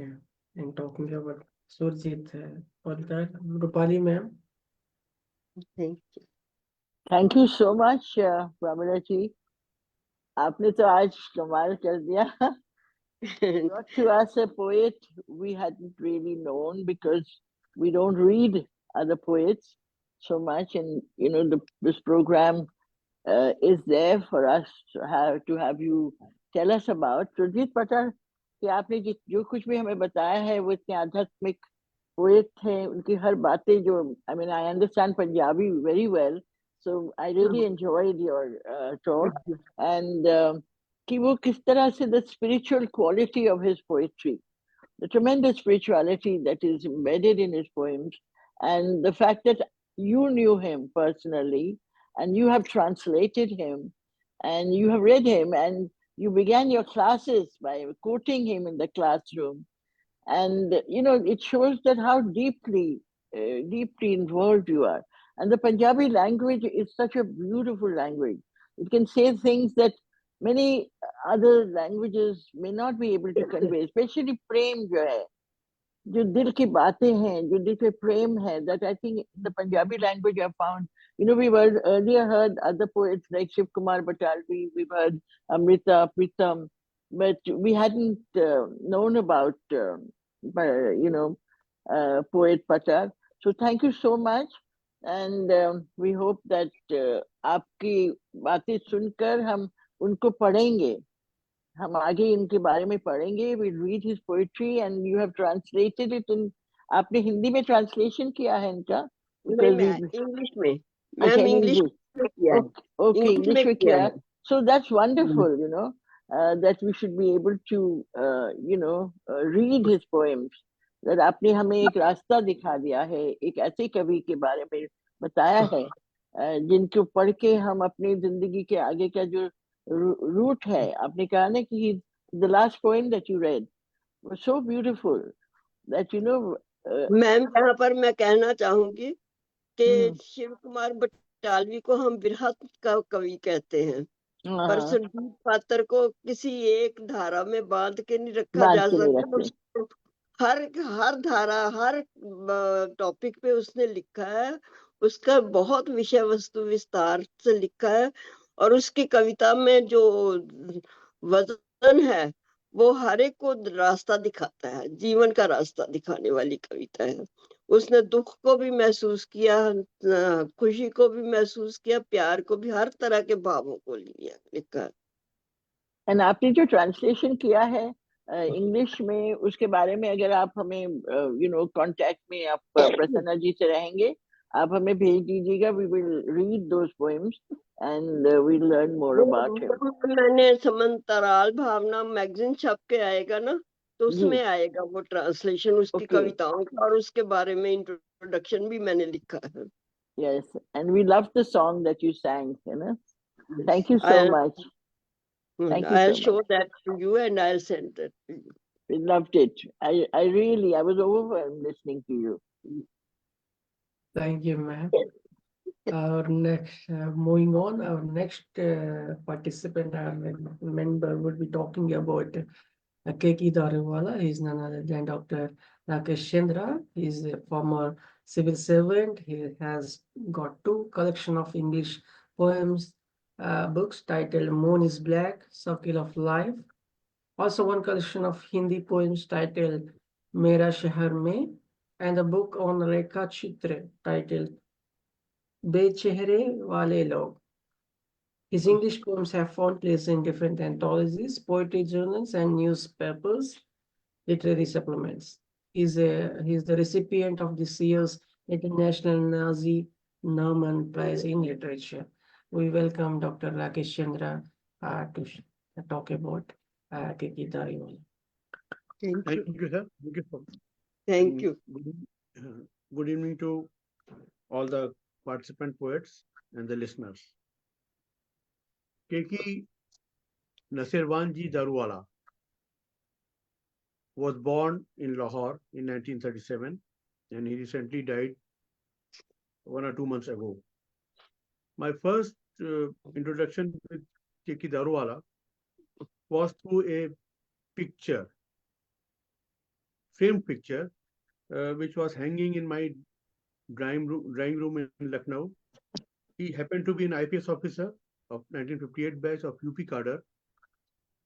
and talking about Surjit Patar. Rupali, ma'am. Thank you. Thank you so much, Pramila ji. आपने तो आज कमाल कर दिया. Brought to us a poet we hadn't really known, because we don't read other poets so much, and this program is there for us to have you tell us about. Surjit Patar, कि आपने जो कुछ भी हमें बताया है वो इतने आध्यात्मिक पोएट थे, उनकी हर बातें जो, I mean, I understand Punjabi very well, so I really enjoyed your talk. And कि वो किस तरह से the spiritual quality of his poetry, the tremendous spirituality that is embedded in his poems, and the fact that you knew him personally and you have translated him and you have read him and you began your classes by quoting him in the classroom. And it shows that how deeply involved you are. And the Punjabi language is such a beautiful language. It can say things that many other languages may not be able to convey, especially prem jo hai, जो दिल की बातें हैं, जो दिल पे प्रेम है, that I think the Punjabi language I found, we've earlier heard other poets like Shiv Kumar Batalvi, we've heard Amrita, Pritam, but we hadn't known about, poet Patar. So thank you so much, and we hope that आपकी बातें सुनकर हम उनको पढ़ेंगे, हम आगे इनके बारे में पढ़ेंगे. We'll read his poetry and you have translated it in, आपने हिंदी में translation किया है इनका? नहीं, मैं इंग्लिश में, अच्छा, मैम इंग्लिश English. में किया है, Okay, English में किया है. है। So that's wonderful, that we should be able to, read his poems. That आपने हमें एक रास्ता दिखा दिया है, एक ऐसे कवि के बारे में बताया है जिनको पढ़ के हम अपनी जिंदगी के आगे का जो रूट है, आपने कहा ना कि the last poem that you read was so beautiful that ma'am यहाँ पर मैं कहना चाहूंगी कि शिव कुमार बटालवी को हम बिरहत का कवि कहते हैं, पर सुरजीत पात्र को किसी एक धारा में बांध के नहीं रखा जा सकता। उसको हर धारा, हर टॉपिक पे उसने लिखा है, उसका बहुत विषय वस्तु विस्तार से लिखा है, और उसकी कविता में जो वजन है वो हर एक को रास्ता दिखाता है, जीवन का रास्ता दिखाने वाली कविता है। उसने दुख को भी महसूस किया, खुशी को भी महसूस किया, प्यार को भी, हर तरह के भावों को लिखा। एंड आपने जो ट्रांसलेशन किया है इंग्लिश में, उसके बारे में अगर आप हमें कांटेक्ट में आप प्रसन्ना जी से रहेंगे, आप हमें भेज दीजिएगा. We will read those poems and we learn more about him. मैंने समंतराल भावना मैगजीन छप के आएगा ना, तो उसमें आएगा वो ट्रांसलेशन उसकी कविताओं का, और उसके बारे में इंट्रोडक्शन भी मैंने लिखा है. Yes, and we love the song that you sang, Thank you so much. Thank you I'll so show much. that to you and I'll send that to you. We loved it. I was overwhelmed listening to you. Thank you, ma'am. Our next, moving on, our next participant, our member, would be talking about Keki Daruwalla. He is none other than Dr. Rakesh Chandra. He is a former civil servant. He has got two collection of English poems, books titled Moon is Black, Circle of Life. Also one collection of Hindi poems titled Mera Shahar Mein, and a book on Rekha Chitra titled Bechehre Wale Log. His English poems have found place in different anthologies, poetry journals, and newspapers, literary supplements. He's the recipient of this year's International Nazi Naumann Prize in Literature. We welcome Dr. Rakesh Chandra to talk about Keki Dariwala. Thank Thank you. you, sir. Thank you. Thank you. Good evening to all the participant poets and the listeners. Keki Nasirwanji Daruwalla was born in Lahore in 1937 and he recently died 1 or 2 months ago. My first introduction with Keki Daruwalla was through a picture, framed picture, which was hanging in my drawing room in Lucknow. He happened to be an IPS officer of 1958 batch of UP cadre,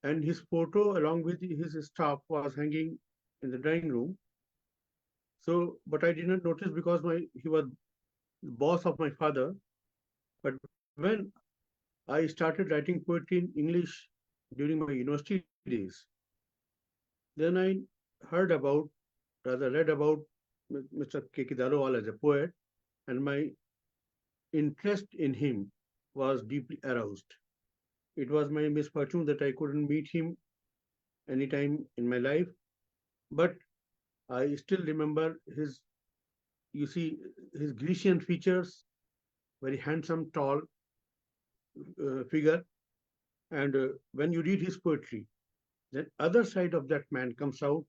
and his photo along with his staff was hanging in the drawing room. So, but I did not notice because he was the boss of my father. But when I started writing poetry in English during my university days, then I heard about, rather read about Mr. Keki Daruwalla as a poet, and my interest in him was deeply aroused. It was my misfortune that I couldn't meet him anytime in my life, but I still remember you see, his Grecian features, very handsome, tall figure. And when you read his poetry, then other side of that man comes out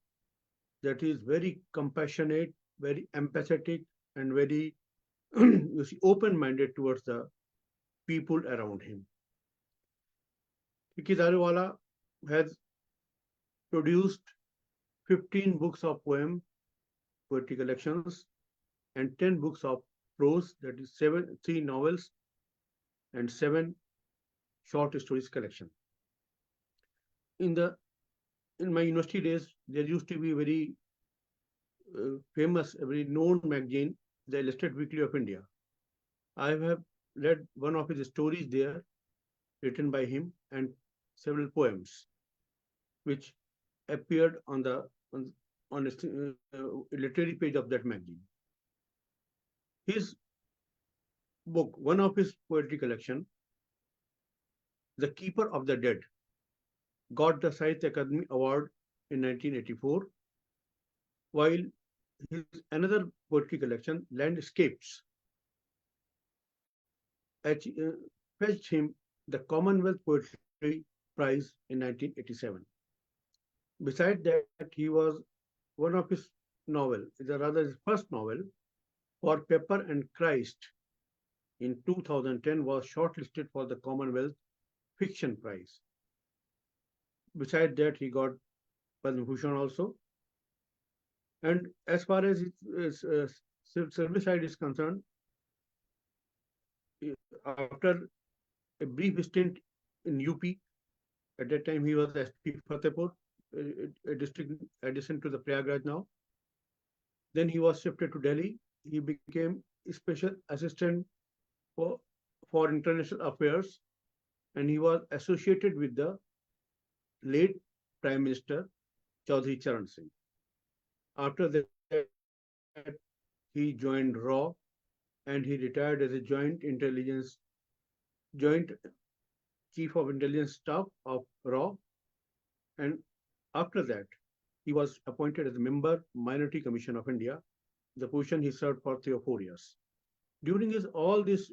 that is very compassionate, very empathetic, and very you see open-minded towards the people around him. Keki Daruwalla has produced 15 books of poetry collections, and 10 books of prose, that is 3 novels and 7 short stories collection. In the in my university days, there used to be a very famous, a very known magazine, the Illustrated Weekly of India. I have read one of his stories there, written by him, and several poems, which appeared on the literary page of that magazine. His book, one of his poetry collection, The Keeper of the Dead, got the Sahitya Akademi Award in 1984, while his another poetry collection, Landscapes, fetched him the Commonwealth Poetry Prize in 1987. Besides that, he was one of his novel, rather his first novel, For Pepper and Christ, in 2010 was shortlisted for the Commonwealth Fiction Prize. Besides that, he got Padma Bhushan also. And as far as his service side is concerned, after a brief stint in UP, at that time he was SP Fatehpur, a district adjacent to the Prayagraj now. Then he was shifted to Delhi. He became a special assistant for, for international affairs, and he was associated with the late Prime Minister Chaudhry Charan Singh. After that, he joined RAW, and he retired as a joint chief of intelligence staff of RAW. And after that, he was appointed as a member Minority Commission of India, the position he served for 3 or 4 years. During his all this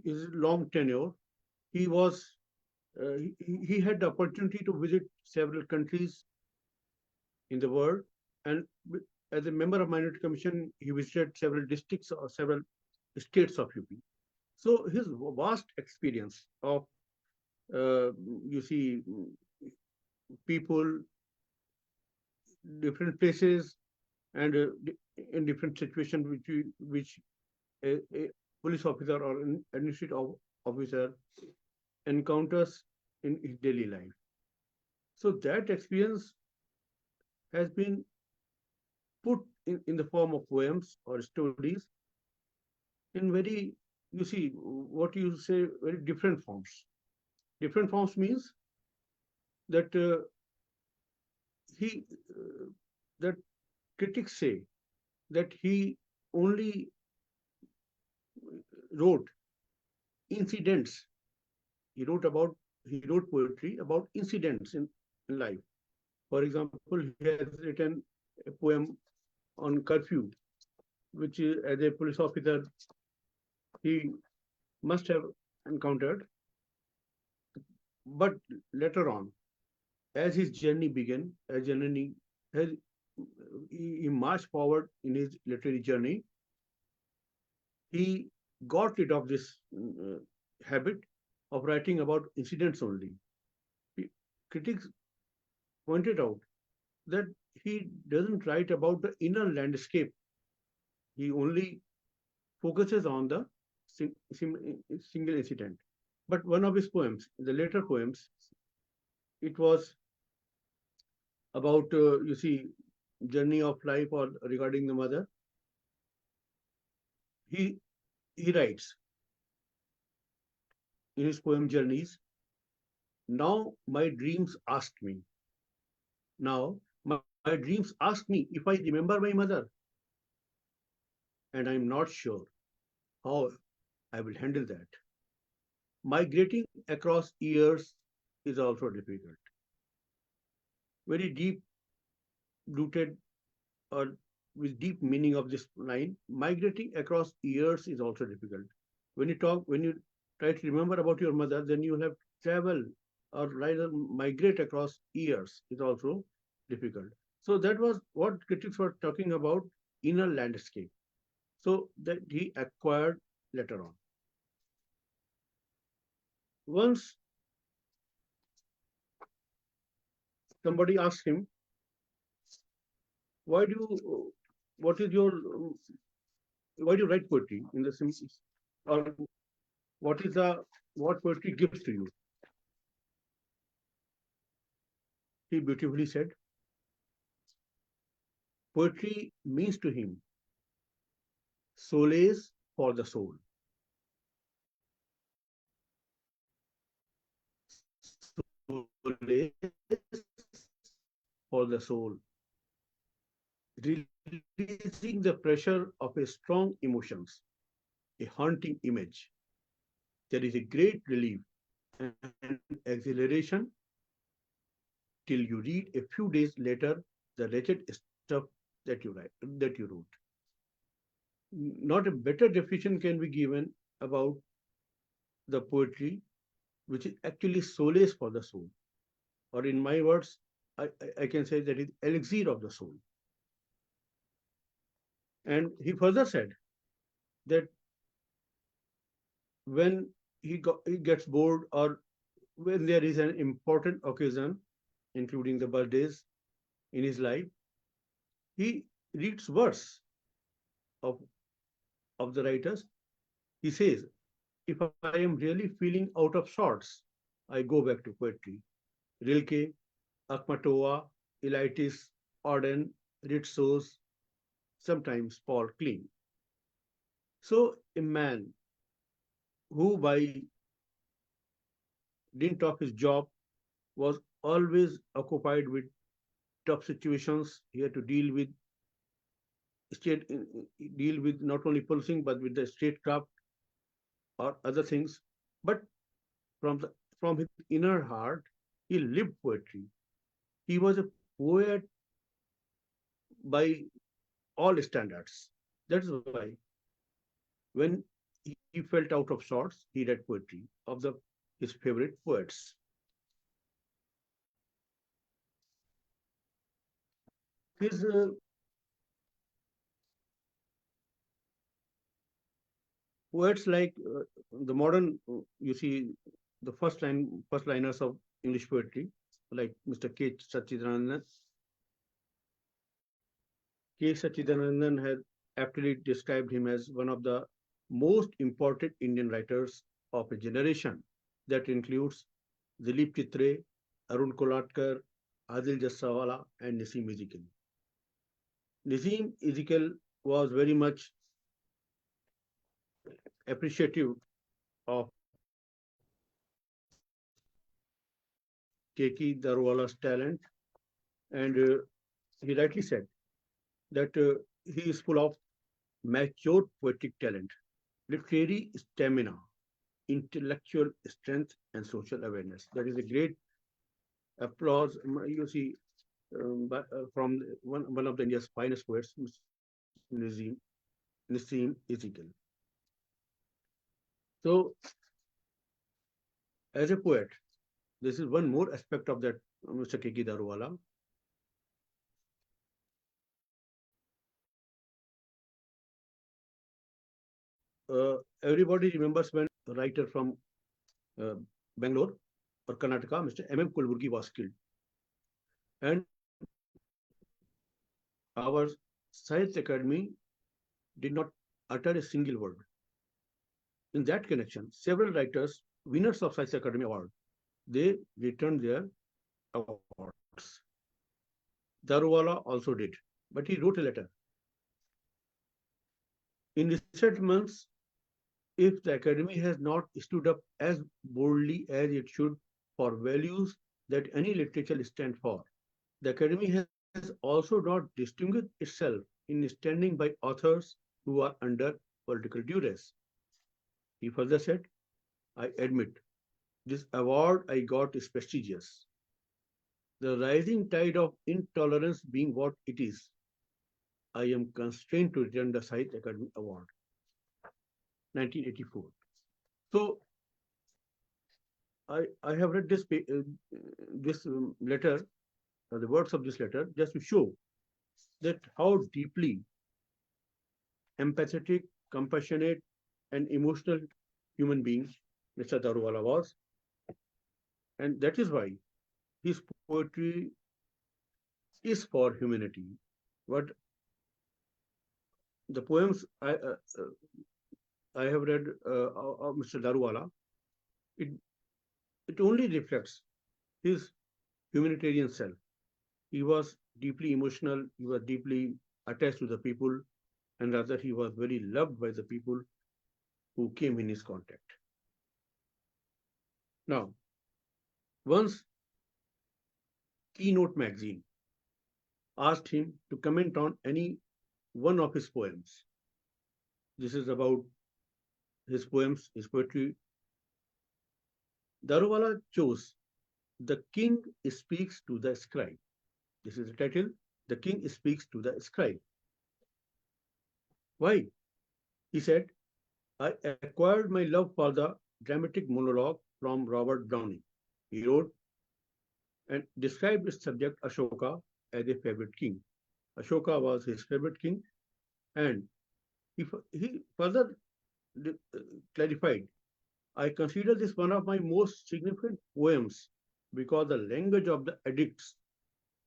his long tenure, he was he had the opportunity to visit several countries in the world, and as a member of Minority Commission, he visited several districts or several states of UP. So his vast experience of uh, you see people, different places, and in different situations which a police officer or an administrative officer encounters in his daily life. So that experience has been put in the form of poems or stories in very, you see, what you say, very different forms. Different forms means that he that critics say that he only wrote incidents. He wrote about he wrote poetry about incidents in life. For example, he has written a poem on curfew, which as a police officer he must have encountered. But later on, as his journey began, as he marched forward in his literary journey, he got rid of this habit of writing about incidents only. Critics pointed out that he doesn't write about the inner landscape. He only focuses on the single incident. But one of his poems, the later poems, it was about, you see, journey of life or regarding the mother. He, he writes in his poem Journeys, now my dreams ask me, now my dreams ask me if I remember my mother, and I'm not sure how I will handle that. Migrating across years is also difficult. Very deep rooted or with deep meaning of this line, migrating across years is also difficult. When you try to remember about your mother, then you have travel or rather migrate across years is also difficult. So that was what critics were talking about, inner landscape. So that he acquired later on. Once somebody asked him, why do you, what is your, why do you write poetry in the sense, or what is the, what poetry gives to you? He beautifully said, poetry means to him solace for the soul. Solace for the soul, releasing the pressure of a strong emotions, a haunting image. There is a great relief and exhilaration till you read a few days later the wretched stuff that you wrote. Not a better definition can be given about the poetry, which is actually solace for the soul. Or in my words, I can say that is elixir of the soul. And he further said that when he gets bored or when there is an important occasion, including the birthdays in his life, he reads verse of, of the writers. He says, if I am really feeling out of sorts, I go back to poetry. Rilke, Akhmatova, Elitis, Auden, Ritsos, sometimes Paul Klee. So a man who by dint of his job was always occupied with tough situations. He had to state deal with not only policing but with the statecraft or other things. But from the from his inner heart, he lived poetry. He was a poet by all standards. That's why when he felt out of sorts, he read poetry of his favorite poets. His poets like the modern, you see, the first liners of English poetry, like Mr. K. Sachidanandan. K. Sachidanandan has aptly described him as one of the most important Indian writers of a generation that includes Dilip Chitre, Arun Kolatkar, Adil Jassawala, and Naseem Ezekiel. Naseem Ezekiel was very much appreciative of Keki Daruwalla's talent, and he rightly said that he is full of mature poetic talent, literary stamina, intellectual strength, and social awareness. That is a great applause. You see, from one of the India's finest poets, Naseem Ezekiel. So, as a poet, this is one more aspect of that Mr. Keki Daruwalla. Everybody remembers when a writer from uh, Bangalore or Karnataka, Mr. M. Kulburgi was killed. And our Science Academy did not utter a single word. In that connection, several writers, winners of Science Academy Award, they returned their awards. Daruwalla also did, but he wrote a letter. In recent months, if the Academy has not stood up as boldly as it should for values that any literature stands for, the Academy has also not distinguished itself in standing by authors who are under political duress. He further said, I admit, this award I got is prestigious. The rising tide of intolerance being what it is, I am constrained to return the Sahitya Academy Award, 1984. So I have read this letter, the words of this letter, just to show that how deeply empathetic, compassionate, and emotional human being Mr. Daruwalla was. And that is why his poetry is for humanity. What the poems I have read of Mr. Daruwalla, it, it only reflects his humanitarian self. He was deeply emotional, he was deeply attached to the people, and rather he was very loved by the people who came in his contact. Now, once Keynote magazine asked him to comment on any one of his poems. This is about his poems, his poetry. Daruwalla chose The King Speaks to the Scribe. This is the title, The King Speaks to the Scribe. Why? He said, I acquired my love for the dramatic monologue from Robert Browning. He wrote and described its subject Ashoka as a favorite king. Ashoka was his favorite king, and he further clarified, I consider this one of my most significant poems because the language of the edicts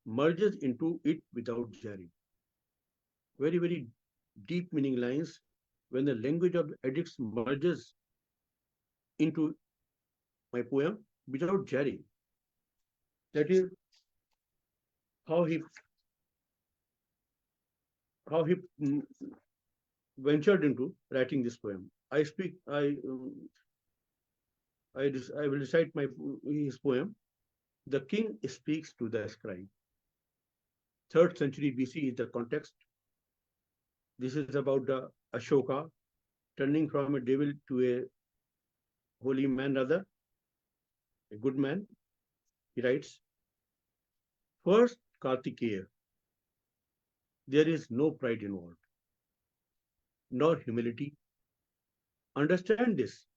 merges into it without jarring. Very, very deep meaning lines when the language of the edicts merges into my poem without jarring. That is how he how he ventured into writing this poem. I will recite his poem. The king speaks to the scribe. 3rd century BC is the context. This is about the Ashoka turning from a devil to a holy man, rather a good man. He writes, first Kartikeya, there is no pride involved, nor humility, Understand this.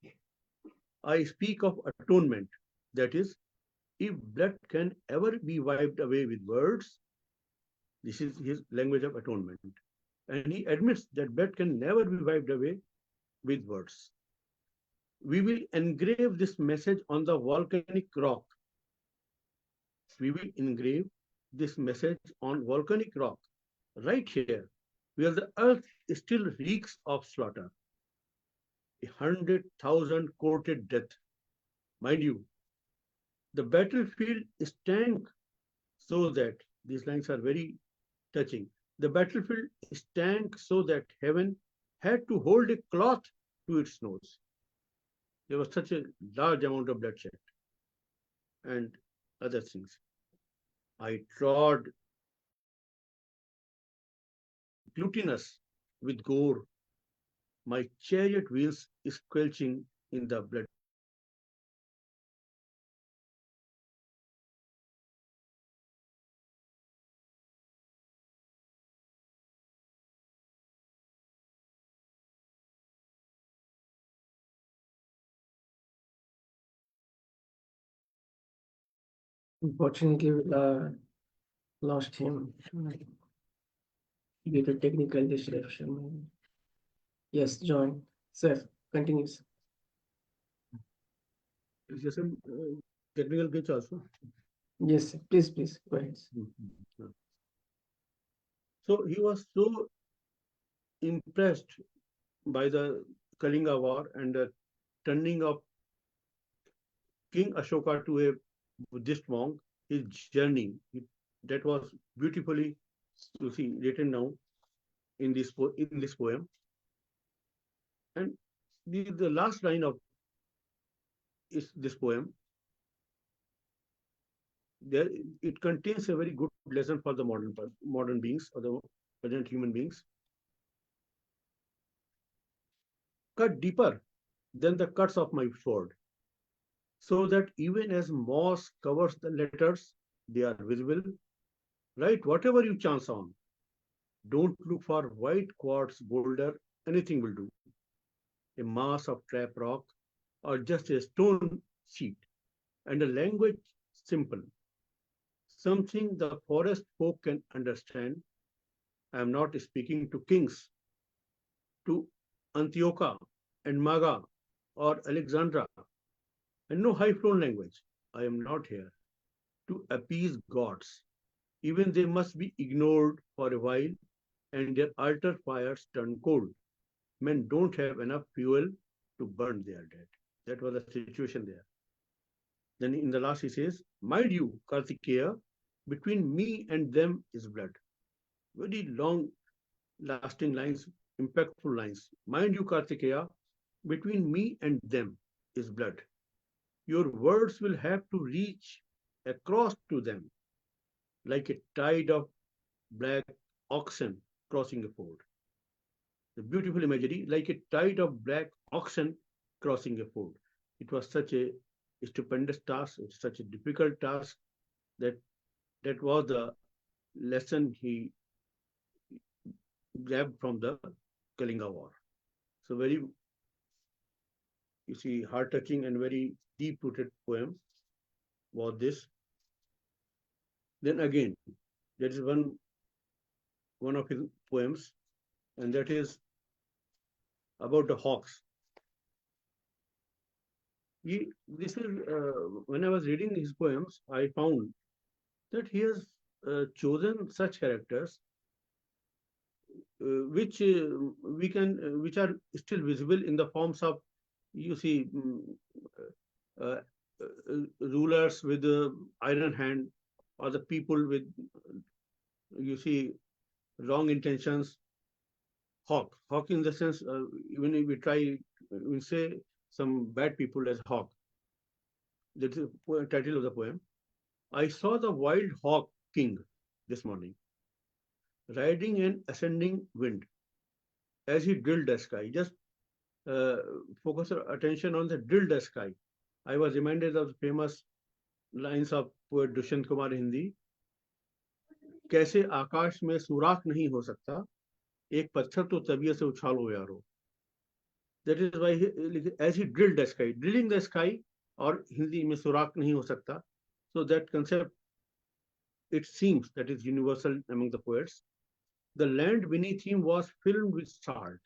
I speak of atonement. That is, if blood can ever be wiped away with words, this is his language of atonement. And he admits that blood can never be wiped away with words. We will engrave this message on the volcanic rock. We will engrave this message on volcanic rock, right here, where the earth still reeks of slaughter. 100,000 courted death. Mind you, the battlefield stank so that, these lines are very touching, the battlefield stank so that heaven had to hold a cloth to its nose. There was such a large amount of bloodshed and other things. I trod glutinous with gore, my chariot wheels squelching in the blood. Unfortunately, we lost him due to technical disruption. Yes, John. Sir, continues. Is there some technical glitch also? Yes, sir. Please, go ahead. So he was so impressed by the Kalinga War and the turning of King Ashoka to a Buddhist monk, his journey, that was beautifully, you see, written down in this poem. And the last line of this poem, there it contains a very good lesson for the modern beings or the present human beings. Cut deeper than the cuts of my sword, so that even as moss covers the letters, they are visible. Write whatever you chance on. Don't look for white quartz boulder, anything will do. A mass of trap rock, or just a stone sheet, and a language simple. Something the forest folk can understand. I am not speaking to kings, to Antiocha and Maga or Alexandra, and no high-flown language. I am not here to appease gods. Even they must be ignored for a while, and their altar fires turn cold. Men don't have enough fuel to burn their dead. That was the situation there. Then in the last he says, mind you, Kartikeya, between me and them is blood. Very long lasting lines, impactful lines. Mind you, Kartikeya, between me and them is blood. Your words will have to reach across to them like a tide of black oxen crossing a ford. The beautiful imagery, like a tide of black oxen crossing a ford. It was such a stupendous task, such a difficult task that that was the lesson he grabbed from the Kalinga War. So very, you see, heart-touching and very deep-rooted poem was this. Then again, there is one of his poems, and that is about the hawks. This is when I was reading his poems, I found that he has chosen such characters which which are still visible in the forms of, you see, uh, rulers with the iron hand, or the people with, you see, wrong intentions. Hawk in the sense, even if we say some bad people as hawk. That is the title of the poem. I saw the wild hawk king this morning, riding an ascending wind as he drilled the sky. Just focus our attention on the drilled the sky. I was reminded of the famous lines of poet Dushyant Kumar Hindi. कैसे आकाश में सुराख नहीं हो सकता, एक पत्थर तो तबीयत से उछालो यारो. That is why as he drilled the sky, drilling the sky, or Hindi में सुराख नहीं हो सकता. So that concept, it seems, that is universal among the poets. The land beneath him was filled with salt.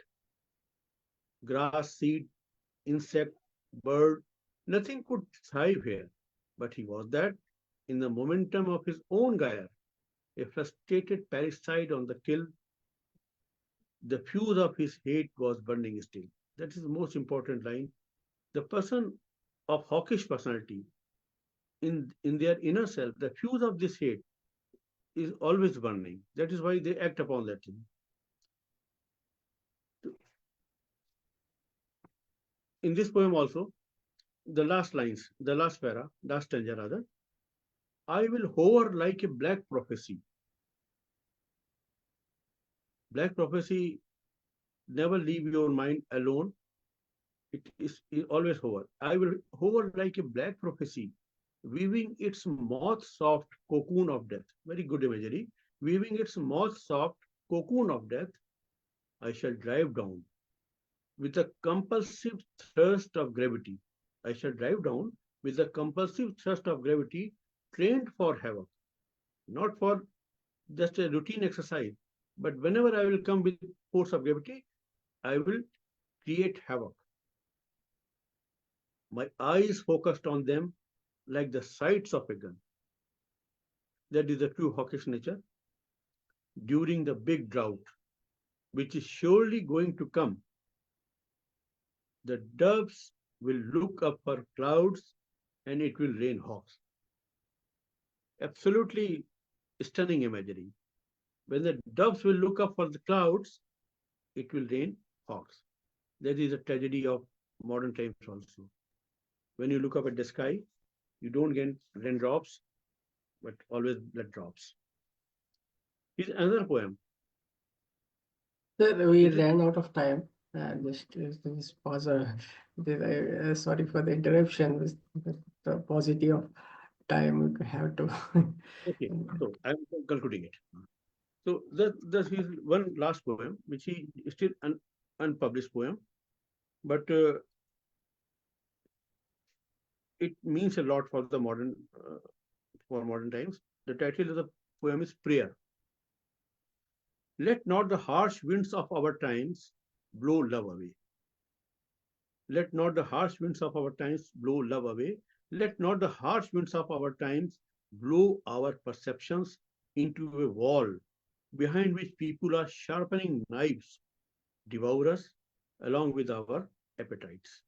Grass, seed, insect, bird, nothing could thrive here. But he was that, in the momentum of his own gyre, a frustrated parasite on the kill, the fuse of his hate was burning still. That is the most important line. The person of hawkish personality, in their inner self, the fuse of this hate is always burning. That is why they act upon that thing. In this poem also, the last lines, the last para, last stanza rather, I will hover like a black prophecy. Black prophecy never leave your mind alone. It always hover. I will hover like a black prophecy, weaving its moth-soft cocoon of death. Very good imagery. Weaving its moth-soft cocoon of death, I shall drive down with a compulsive thrust of gravity. I shall drive down with a compulsive thrust of gravity, trained for havoc, not for just a routine exercise, but whenever I will come with force of gravity, I will create havoc. My eyes focused on them like the sights of a gun. That is the true hawkish nature. During the big drought, which is surely going to come, the doves will look up for clouds and it will rain hawks. Absolutely stunning imagery. When the doves will look up for the clouds, it will rain hawks. That is a tragedy of modern times also. When you look up at the sky, you don't get raindrops, but always blood drops. Here's another poem. Sir, we ran out of time. Just pause. Sorry for the interruption. With the paucity of time, we have to. Okay, so I'm concluding it. So this is one last poem, which is still an unpublished poem, but it means a lot for the modern times. The title of the poem is Prayer. Let not the harsh winds of our times blow love away. Let not the harsh winds of our times blow love away. Let not the harsh winds of our times blow our perceptions into a wall behind which people are sharpening knives, devour us along with our appetites.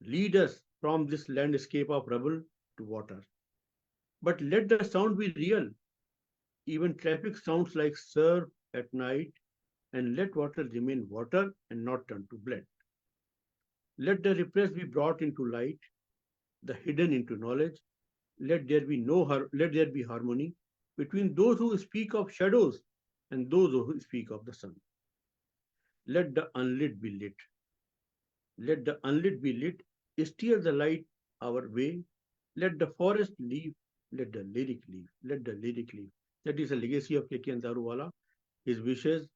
Lead us from this landscape of rubble to water. But let the sound be real. Even traffic sounds like surf at night, and let water remain water and not turn to blood. Let the repressed be brought into light, the hidden into knowledge. Let there be harmony between those who speak of shadows and those who speak of the sun. Let the unlit be lit. Let the unlit be lit. Steer the light our way. Let the forest leave. Let the lyric leave. Let the lyric leave. That is a legacy of Keki and Daruwalla. His wishes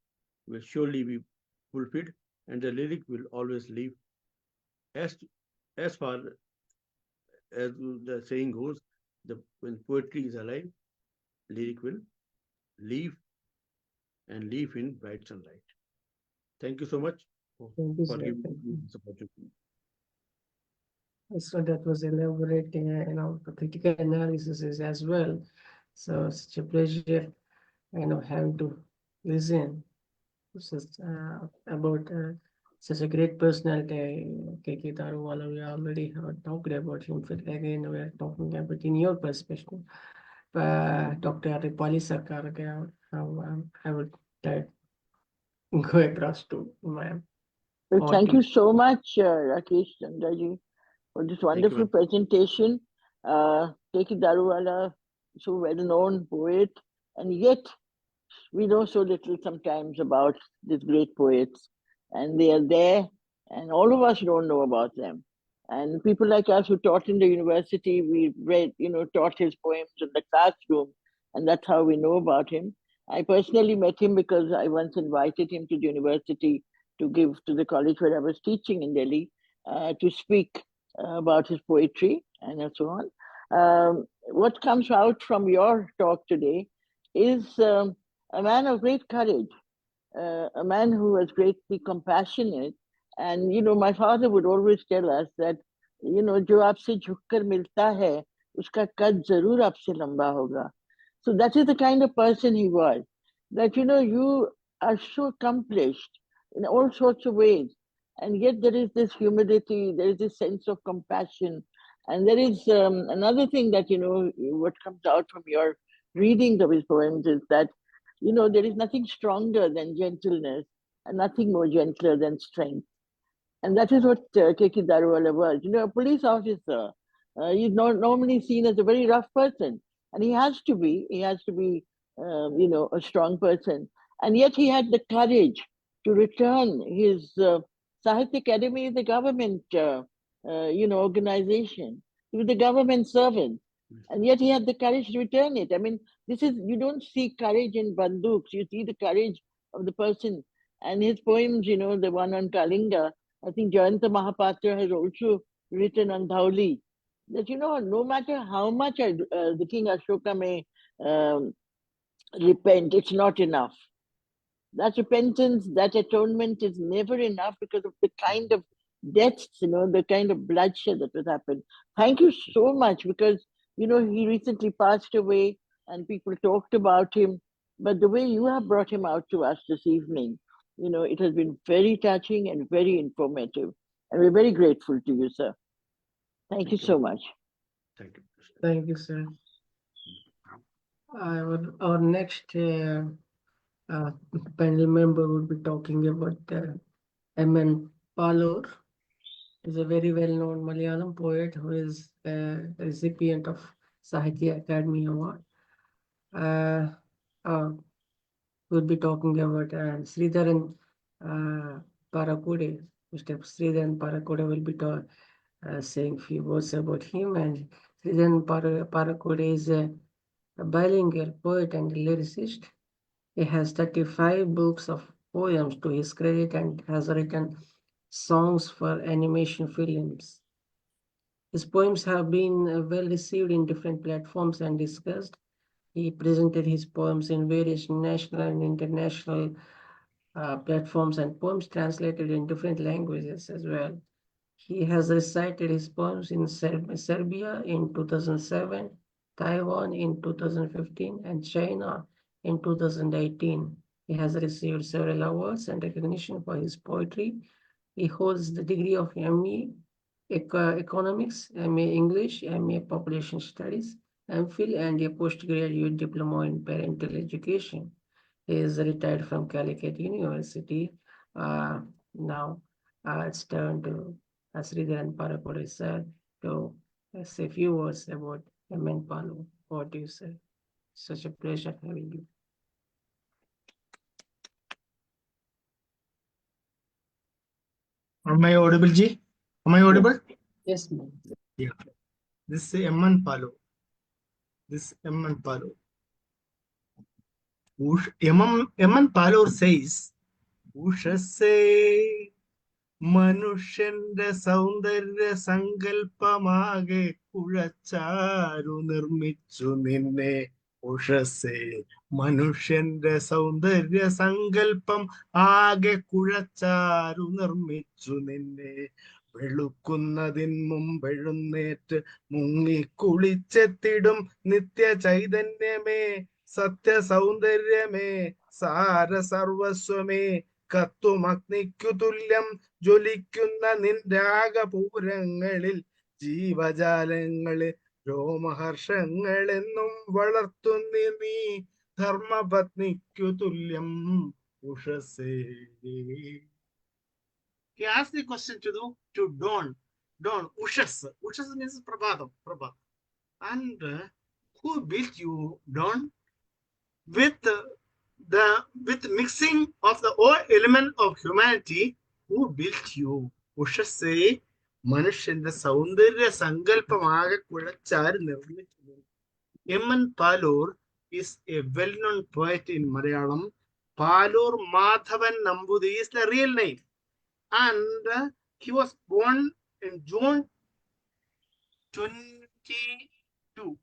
will surely be fulfilled, and the lyric will always live. As far as the saying goes, when poetry is alive, lyric will live and live in bright sunlight. Thank you so much for Thank you, sir. giving Thank me you. this opportunity. So that was elaborating, critical analysis as well. So such a pleasure, having to listen. Just about such a great personality, Keki Daruwalla. We already talked about him, but again, we are talking about in your perspective. Dr. Ripali Sarkar, I would go across to my Well, thank you audience. so much, Rakesh Chandraji, for this wonderful presentation. Keki Daruwalla, so well-known poet, and yet we know so little sometimes about these great poets, and they are there, and all of us don't know about them. And people like us who taught in the university, we read, taught his poems in the classroom, and that's how we know about him. I personally met him because I once invited him to the university to give to the college where I was teaching in Delhi, to speak about his poetry and so on. What comes out from your talk today is a man of great courage, a man who was greatly compassionate. And, my father would always tell us that, जो आपसे झुककर मिलता है, उसका कद जरूर आपसे लंबा होगा. So that is the kind of person he was. That, you are so accomplished in all sorts of ways. And yet there is this humility, there is this sense of compassion. And there is another thing that, what comes out from your reading of his poems is that, there is nothing stronger than gentleness and nothing more gentler than strength. And that is what Keki Daruwalla was. A police officer, he's not normally seen as a very rough person. And he has to be. He has to be, a strong person. And yet he had the courage to return his Sahitya Academy, the government, organization. He was the government servant. And yet he had the courage to return it. I mean, you don't see courage in banduks. You see the courage of the person. And his poems, the one on Kalinga, I think Jayanta Mahapatra has also written on Dhauli that, no matter how much the King Ashoka may repent, it's not enough. That repentance, that atonement is never enough because of the kind of deaths, the kind of bloodshed that has happened. Thank you so much because, he recently passed away and people talked about him. But the way you have brought him out to us this evening, it has been very touching and very informative. And we're very grateful to you, sir. Thank you so much. Thank you. Thank you, sir. Our next panel member would be talking about M.N. Palur. He's a very well-known Malayalam poet who is a recipient of Sahitya Academy Award. We'll be talking about Sridharan Parakude. Mr. Sridharan Parakude will be saying a few words about him. And Sridharan Parakude is a bilingual poet and lyricist. He has 35 books of poems to his credit and has written songs for animation films. His poems have been well received in different platforms and discussed. He presented his poems in various national and international platforms and poems translated in different languages as well. He has recited his poems in Serbia in 2007, Taiwan in 2015, and China in 2018. He has received several awards and recognition for his poetry. He holds the degree of ME Economics, MA English, MA Population Studies, MPhil, and a postgraduate diploma in parental education. He is retired from Calicut University. Now it's turned to Sridharan Parakude sir to say a few words about M.N. Palu. What do you say? Such a pleasure having you. Am I audible, Ji? Am I audible? Yes, ma'am. Yeah. This is M.N. Palu. This M.N. Palu. M.N. Palu says, Ushase മനുഷ്യന്റെ സൗന്ദര്യ സങ്കല്പമാകെ കുഴച്ചാരു നിർമ്മിച്ചു നിന്നെ ഉഷസേ മനുഷ്യന്റെ സൗന്ദര്യ സങ്കല്പം ആകെ കുഴച്ചാരു നിർമ്മിച്ചു നിന്നെ വെളുക്കുന്നതിൻ മുമ്പെഴുന്നേറ്റ് മുങ്ങിക്കുളിച്ചെത്തിടും നിത്യ ചൈതന്യമേ സത്യ സൗന്ദര്യമേ സാര സർവസ്വമേ കത്തുമഗ്നിക്കു തുല്യം ജ്വലിക്കുന്ന നിൻരാഗപൂരങ്ങളിൽ ജീവജാലങ്ങളെ രോമഹർഷങ്ങളെന്നും വളർത്തുന്നി നീ ധർമ്മപത്നിക്കു തുല്യം ഉഷസേ. He asked the question to Dawn. Dawn, Ushas. Ushas means Prabhatam. And who built you, Dawn? With mixing of the all element of humanity, who built you? Ushase മനുഷ്യന്റെ സൗന്ദര്യ സങ്കല്പമാകെ കുഴച്ചാൽ നിർമ്മിച്ചു. M.N. Palur is a well-known poet in Malayalam. Palur Madhavan Nambudi is the real name. and he was born in June 22,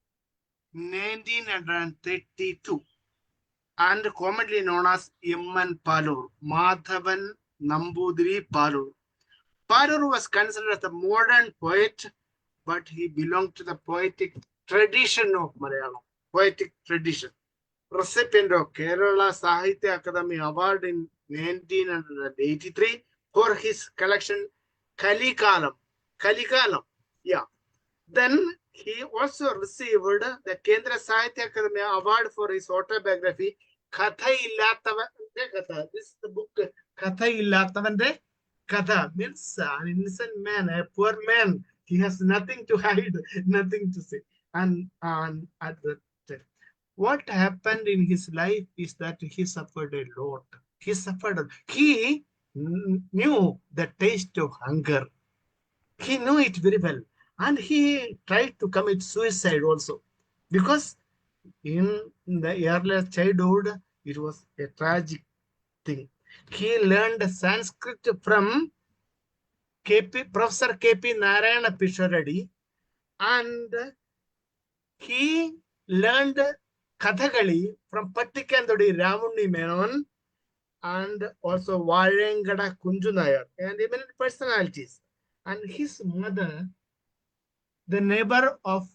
1932, and commonly known as Imman Palur, Madhavan Nambudiri Palur. Palur was considered as a modern poet, but he belonged to the poetic tradition of Malayalam, poetic tradition. Recipient of Kerala Sahitya Akademi Award in 1983 for his collection Kalikalam. Kalikalam, yeah. Then he also received the Kendra Sahitya Akademi Award for his autobiography Katha Illathavante Katha. This is the book Katha Illathavante Katha. Means an innocent man, a poor man. He has nothing to hide, nothing to say. And at the time, what happened in his life is that he suffered a lot. He suffered. He knew the taste of hunger. He knew it very well. And he tried to commit suicide also. Because in the earlier childhood, it was a tragic thing. He learned Sanskrit from Professor K.P. Narayana Pisharadi, and he learned Kathakali from Pattikandodi Ramunni Menon and also Valengada Kunjunayar and eminent personalities. And his mother, the neighbor of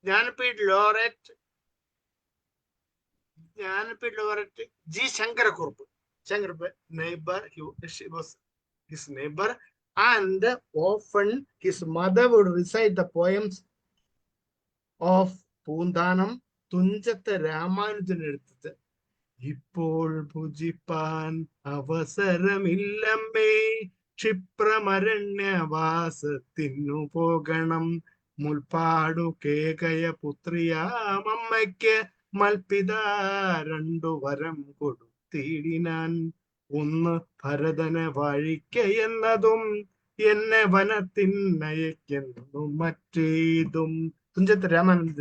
Jnanapith laureate G. Shankara Kurpu. Neighbor, she was his neighbor, and often his mother would recite the poems of Pundanam, Tunjata Ramanujan. ഇപ്പോൾ ഭുജിപ്പാൻ അവസരമില്ലമ്മേ, ക്ഷിപ്രമരണ്യവാസത്തിനു പോകണം, മുൽപ്പാടു കേകയ പുത്രിയാമമ്മയ്ക്ക് മൽപിത രണ്ടു വരം കൊടുത്തിടിനാൻ, ഒന്ന് ഭരതനെ വാഴിക്കയെന്നതും എന്നെ വനത്തിനയക്കെന്നും മറ്റേതും. തുഞ്ചത്ത് രാമാനന്ദ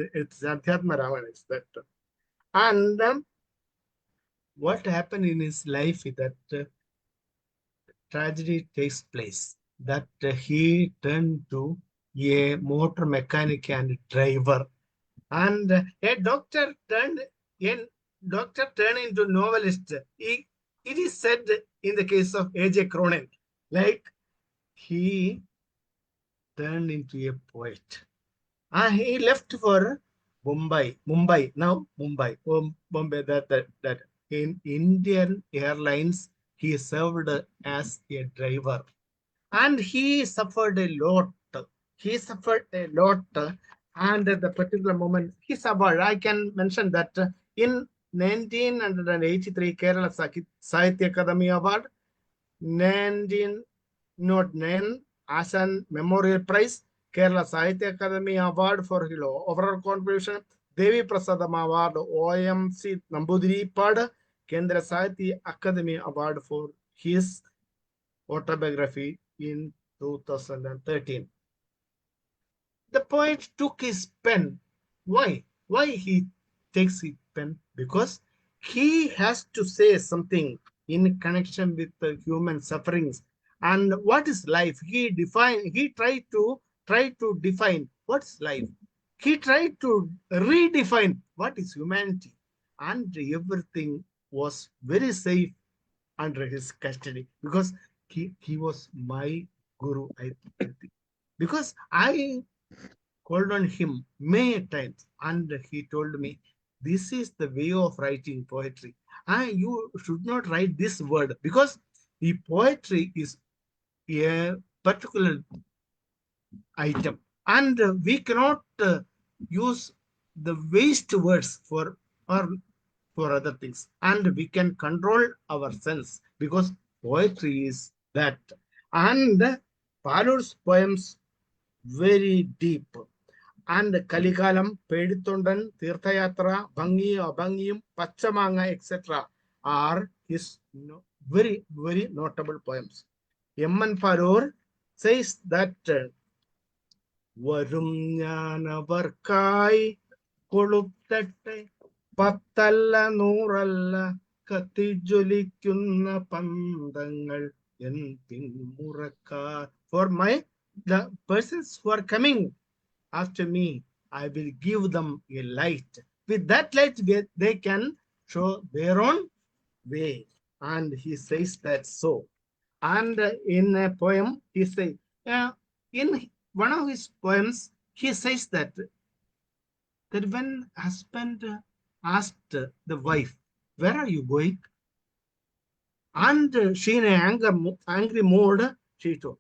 അധ്യാത്മ Ramayanam is that. And what happened in his life is that tragedy takes place, that he turned to a motor mechanic and driver, and a doctor turned into novelist. It is said in the case of A.J. Cronin, like he turned into a poet. And he left for Bombay, Bombay, that in Indian Airlines, he served as a driver. And he suffered a lot. And at the particular moment, he suffered. I can mention that in 1983, Kerala Sahitya Akademi Award, 1909, Asan Memorial Prize, Kerala Sahitya Akademi Award for his overall contribution, Devi Prasadam Award, OMC Nambudiri Pad, Kendra Sahitya Akademi Award for his autobiography in 2013. The poet took his pen. Why? Why he takes his pen? Because he has to say something in connection with the human sufferings. And what is life? He tried to define what's life. He tried to redefine what is humanity. And everything was very safe under his custody, because he was my guru, I think. Because I called on him many times, and he told me, this is the way of writing poetry. You should not write this word, because the poetry is a particular item, and we cannot use the waste words for other things, and we can control our sense, because poetry is that. And Palur's poems very deep. And Kalikalam, Peditondan, Tirthayatra, Bangi, Abangiyum, Pachamanga, etc. are his very, very notable poems. Yamman Palur says that Varum Yanavarkai Koluptate Patalla Nuralla Katijulikunna Pandangal For the persons who are coming after me, I will give them a light. With that light, they can show their own way. And he says that so. And in a poem, he says, in one of his poems, he says that when husband asked the wife, "Where are you going?" and she in an angry mood, she told,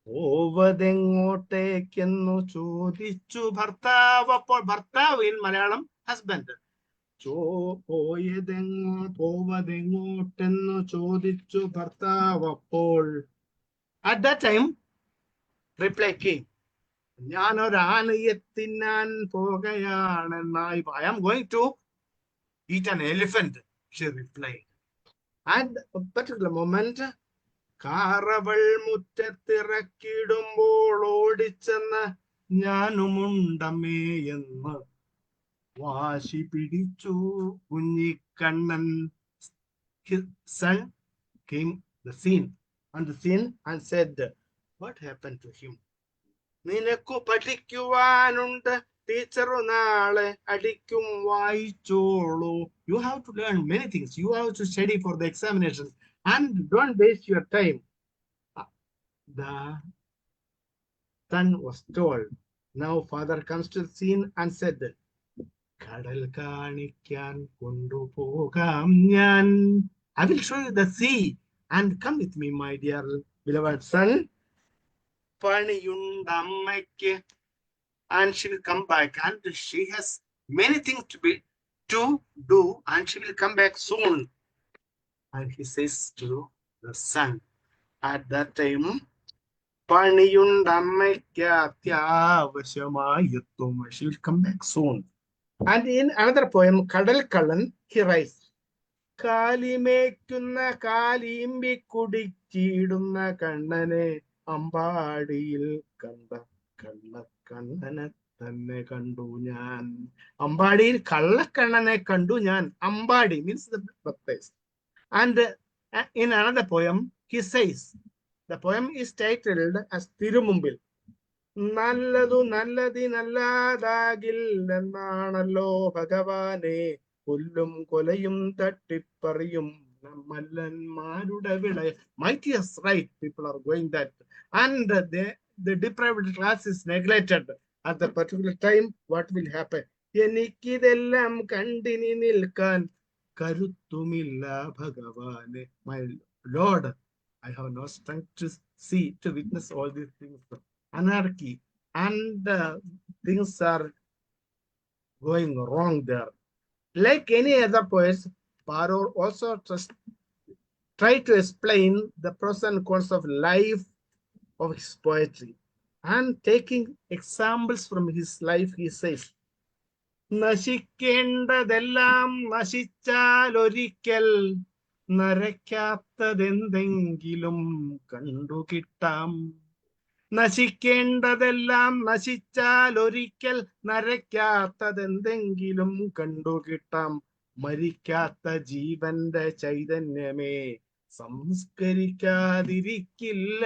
പോവതെങ്ങോട്ടേക്കെന്നു ചോദിച്ചു ഭർത്താവ്. അപ്പോൾ ഭർത്താവ് in Malayalam husband. പോവതെങ്ങോട്ടെന്നു ചോദിച്ചു ഭർത്താവ്. അപ്പോൾ at that time reply came, ഞാനൊരാനയെ തിന്നാൻ പോകുകയാണെന്നായി. I am going to eat an elephant, she replied. At a particular moment, കാറവൾ മുറ്റത്തിറക്കിടുമ്പോൾ ഓടിച്ചെന്ന് ഞാനുമുണ്ടമ്മേ എന്ന് വാശി പിടിച്ചു Kunhikannan. His son came on the scene and said, what happened to him? നിനക്കു പഠിക്കുവാനുണ്ട്, teacher നാളെ അടിക്കും, വായിച്ചോളൂ. You have to learn many things. You have to study for the examinations and don't waste your time. The son was told. Now father comes to the scene and said, കടൽ കാണിക്കാൻ കൊണ്ടുപോകാം ഞാൻ. I will show you the sea and come with me, my dear beloved son. പണിയുണ്ടമ്മയ്ക്ക്, and she will come back, and she has many things to do, and she will come back soon. And he says to the son at that time, പണിയുണ്ടമ്മയ്ക്ക് അത്യാവശ്യമായി എത്തും. She will come back soon. And in another poem, കടൽ കള്ളൻ, he writes, കാലിമേക്കുന്ന കാലിമ്പി കുടിച്ചിടുന്ന കണ്ണനെ അമ്പാടിയിൽ കണ്ട കള്ളക്കണ്ണനെ തന്നെ കണ്ടു ഞാൻ. അമ്പാടിയിൽ കള്ളക്കണ്ണനെ കണ്ടു ഞാൻ. Ambadi means the place. And in another poem, he says, the poem is titled as തിരുമുമ്പിൽ. നല്ലതു നല്ലതിനല്ലാതാകില്ലെന്നാണല്ലോ ഭഗവാനെ, കൊല്ലും കൊലയും തട്ടിപ്പറിയും മല്ലന്മാരുടെ വിള. Mightiest right, people are going that. And the deprived class is neglected. At the particular time, what will happen? എനിക്കിതെല്ലാം കണ്ടിനി നിൽക്കാൻ കരുത്തുമില്ല ഭഗവാനെ. My Lord, I have no strength to see, to witness all these things. Anarchy and things are going wrong there. Like any other poets, Paror also try to explain the pros and cons of life of his poetry. And taking examples from his life, he says, നശിക്കേണ്ടതെല്ലാം നശിച്ചാലൊരിക്കൽ നരയ്ക്കാത്തതെന്തെങ്കിലും കണ്ടുകിട്ടാം. നശിക്കേണ്ടതെല്ലാം നശിച്ചാലൊരിക്കൽ നരയ്ക്കാത്തതെന്തെങ്കിലും കണ്ടുകിട്ടാം. മരിക്കാത്ത ജീവന്റെ ചൈതന്യമേ സംസ്കരിക്കാതിരിക്കില്ല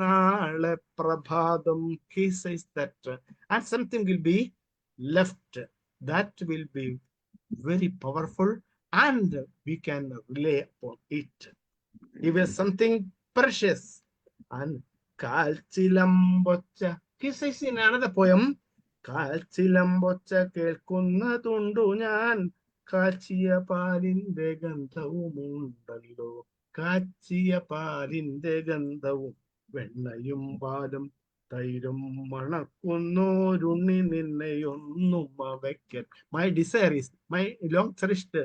നാളെ പ്രഭാതം. He says that, and something will be left that will be very powerful and we can rely upon it. It is something precious. And കാൽച്ചിലമ്പൊച്ച, he says in another poem, കാൽച്ചിലമ്പൊച്ച കേൾക്കുന്നതുണ്ടു ഞാൻ, കാച്ചിയ പാലിന്റെ ഗന്ധവുമുണ്ടല്ലോ. കാച്ചിയ പാലിന്റെ ഗന്ധവും വെണ്ണയും പാലും തൈരും മണക്കുന്നോരുണ്ണി നിന്നെയൊന്നും അവയ്ക്കൽ. My desire is, my long cherished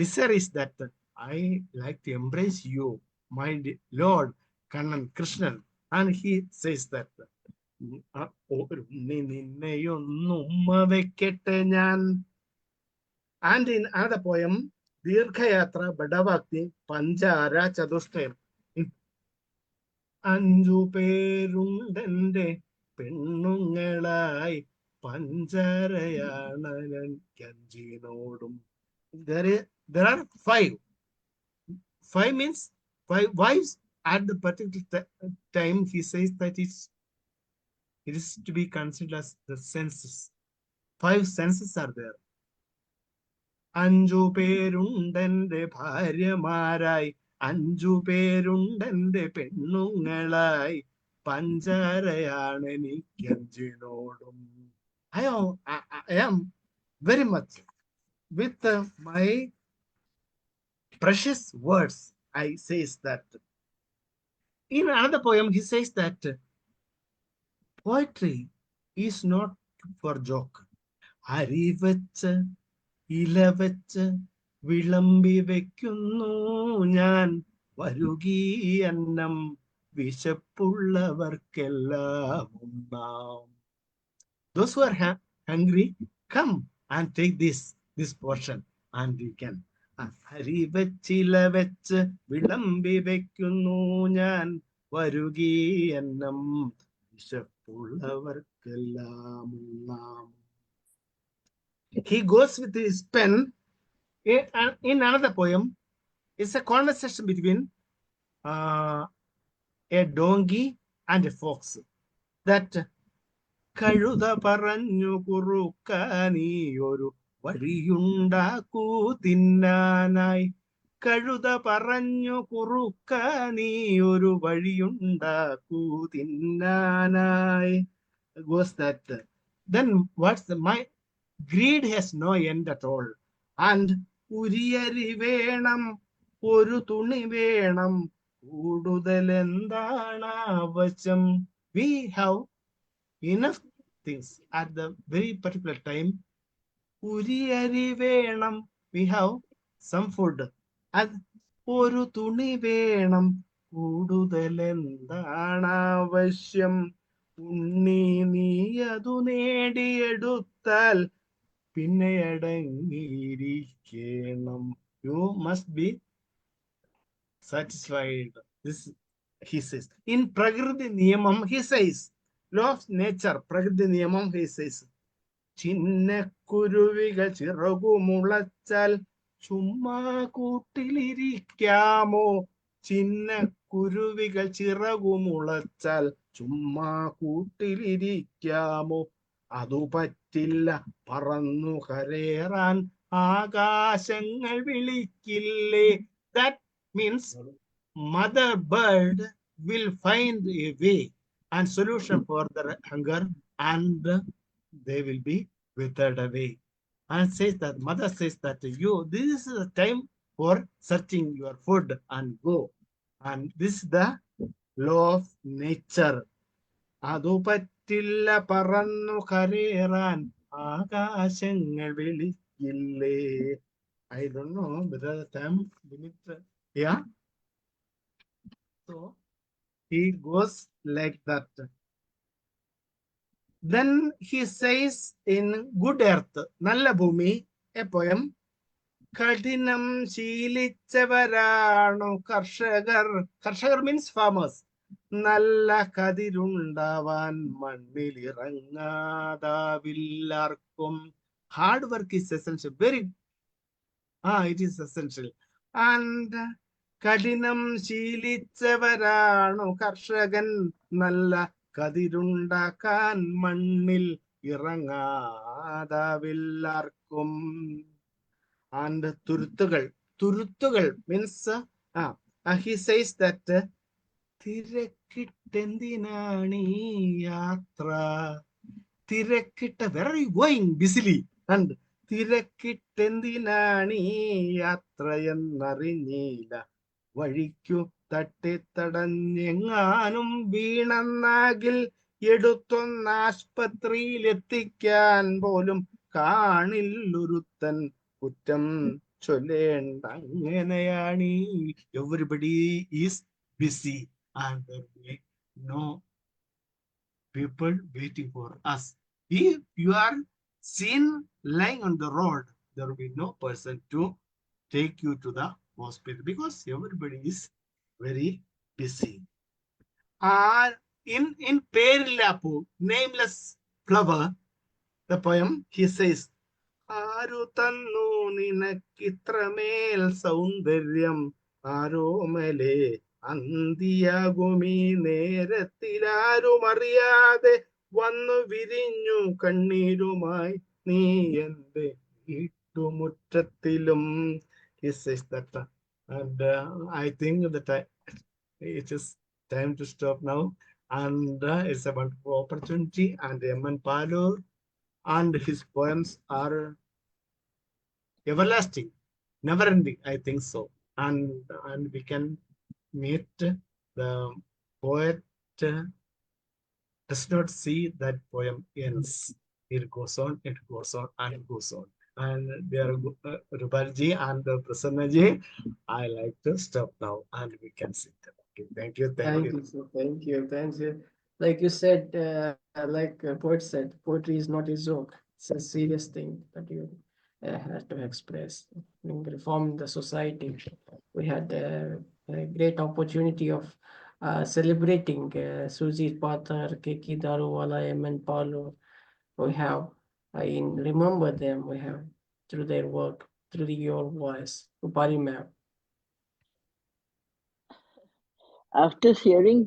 desire is that I like to embrace you, my Lord Kannan Krishnan. And he says that നിന്നെയൊന്നും അവയ്ക്കട്ടെ ഞാൻ. And in another poem, ദീർഘയാത്ര ബഡവാക്തി പഞ്ചാര ചതുഷ്ടയം. അഞ്ചു പേരുണ്ടെന്റെ പെണ്ണുങ്ങളായി പഞ്ചരയാണ് കഞ്ചിനോടും. There are five. Five means five wives at the particular time, he says that it is to be considered as the senses. 5 senses are there. Anju പേരുണ്ടെന്റെ ഭാര്യമാരായി, 5 പേരുണ്ടെന്റെ പെണ്ണുങ്ങളായി, പഞ്ചാരയാണ് എനിക്കഞ്ചിനോടും. I am very much with my precious words. I says that. In another poem, he says that poetry is not for joke. അരിവച്ച് ഇലവച്ച് വിളമ്പി വെക്കുന്നു ഞാൻ, വരുകീ അന്നം വിശപ്പുള്ളവർക്കെല്ലാം ഉണ്ണാം. Those who are hungry, come and take this portion and you can. അരിവച്ചില വെച്ച് വിളമ്പി വെക്കുന്നു ഞാൻ, വരുകീ അന്നം വിശപ്പുള്ളവർക്കെല്ലാം ഉണ്ണാം. He goes with his pen. In another poem, it's a conversation between a donkey and a fox. That കഴുത പറഞ്ഞു കുറുക്കാനീ ഒരു വഴിയുണ്ടാക്കൂ തിന്നാനായി, കഴുത പറഞ്ഞു കുറുക്കാനീ ഒരു വഴിയുണ്ടാക്കൂ തിന്നാനായി. Goes that. Then what's my greed has no end at all. And ഉരിയരി വേണം, ഒരു തുണി വേണം, കൂടുതൽ എന്താണ് ആവശ്യം. We have enough things at the very particular time. ഉരിയരി വേണം, we have some food. And ഒരു തുണി വേണം, കൂടുതൽ എന്താണ് ആവശ്യം. ഉണ്ണി നീ അതു നേടിയെടുത്താൽ പിന്നെ അടങ്ങിയിരിക്കണം. You must be satisfied. This he says. In Prakriti Niyamam, he says, law of nature, Prakriti Niyamam, he says, ചിന്നക്കുരുവികൾ ചിറകുമുളച്ചാൽ ചുമ്മാ കൂട്ടിലിരിക്കാമോ, ചിന്നക്കുരുവികൾ ചിറകുമുളച്ചാൽ ചുമ്മാ കൂട്ടിലിരിക്കാമോ, അതു പറ്റില്ല പറന്നു കരേറാൻ ആകാശങ്ങൾ വിളിക്കില്ലേ. That means mother bird will find a way and solution for their hunger, and they will be withered away. And says that mother says that this is the time for searching your food and go. And this is the law of nature. അതു പറ്റില്ല പറന്നു കരേറാൻ ആകാശങ്ങൾ വിളിക്കില്ലേ. I don't know whether the time limit. Yeah. So he goes like that. Then he says in Good Earth, Nalla Bhumi, a poem, കഠിനം ശീലിച്ചവരാണു കർഷകർ. കർഷകർ means farmers. നല്ല കതിരുണ്ടാവാൻ മണ്ണിലിറങ്ങാതാവില്ലാർക്കും. Hard work is essential. It is essential. And കഠിനം ശീലിച്ചവരാണു കർഷകൻ, നല്ല കതിരുണ്ടാക്കാൻ മണ്ണിൽ ഇറങ്ങാതാവില്ലാർക്കും. And തുരുത്തുകൾ means he says that തിരക്കിട്ടെന്തിനാണീ യാത്ര, തിരക്കിട്ട, where are you going busily? And തിരക്കിട്ടെന്തിനാണീ യാത്ര എന്നറിഞ്ഞില്ല, വഴിക്കു തട്ടിത്തടഞ്ഞെങ്ങാനും വീണെന്നാകിൽ എടുത്തൊന്ന് ആശുപത്രിയിൽ എത്തിക്കാൻ പോലും കാണില്ലൊരുത്തൻ കുറ്റം ചൊല്ലേണ്ട. അങ്ങനെയാണ്. Everybody is busy and there will be no people waiting for us. If you are seen lying on the road, there will be no person to take you to the hospital because everybody is very busy. In Perilapu, nameless flower, the poem, he says, ആരു തന്നു നിനക്കിത്രമേൽ സൗന്ദര്യം, ആരോമലേ അന്തിയാകുമീ നേരത്തിലാരും അറിയാതെ വന്നു വിരിഞ്ഞു കണ്ണീരുമായി നീ എന്റെ വീട്ടുമുറ്റത്തിലും. He says that, and I think that it is time to stop now. And it's a wonderful opportunity. And M.N. Palur and his poems are everlasting, never ending, I think so. And we can meet the poet does not see that poem ends. It goes on, it goes on, and it goes on. And there, Rubalji and Prasannaji, I like to stop now and we can sit. Okay, thank you, thank Thank you. you, sir. Thank you. Thanks. Like you said, like poet said, poetry is not a joke. It's a serious thing that you have to express. Reform the society. We had a great opportunity of celebrating Surjit, Patar, Keki, Daruwalla, M.N. Paulo. We have, remember them. We have through their work, through your voice, Upari ma'am. After hearing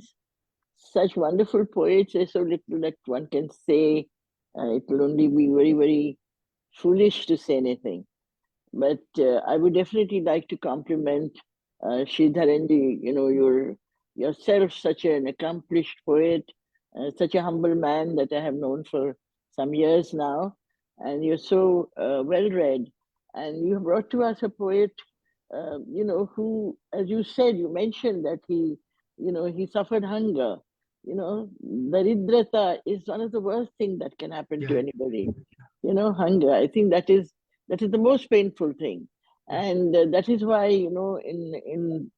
such wonderful poets, there's so little that one can say. It will only be very, very foolish to say anything. But I would definitely like to compliment Sridharanji. You know, you're yourself such an accomplished poet, such a humble man that I have known for some years now, and you're so well read, and you brought to us a poet, you know, who, as you said, you mentioned that he, you know, he suffered hunger. You know, daridrata is one of the worst things that can happen to anybody. You know, hunger. I think that is the most painful thing, and that is why, you know, in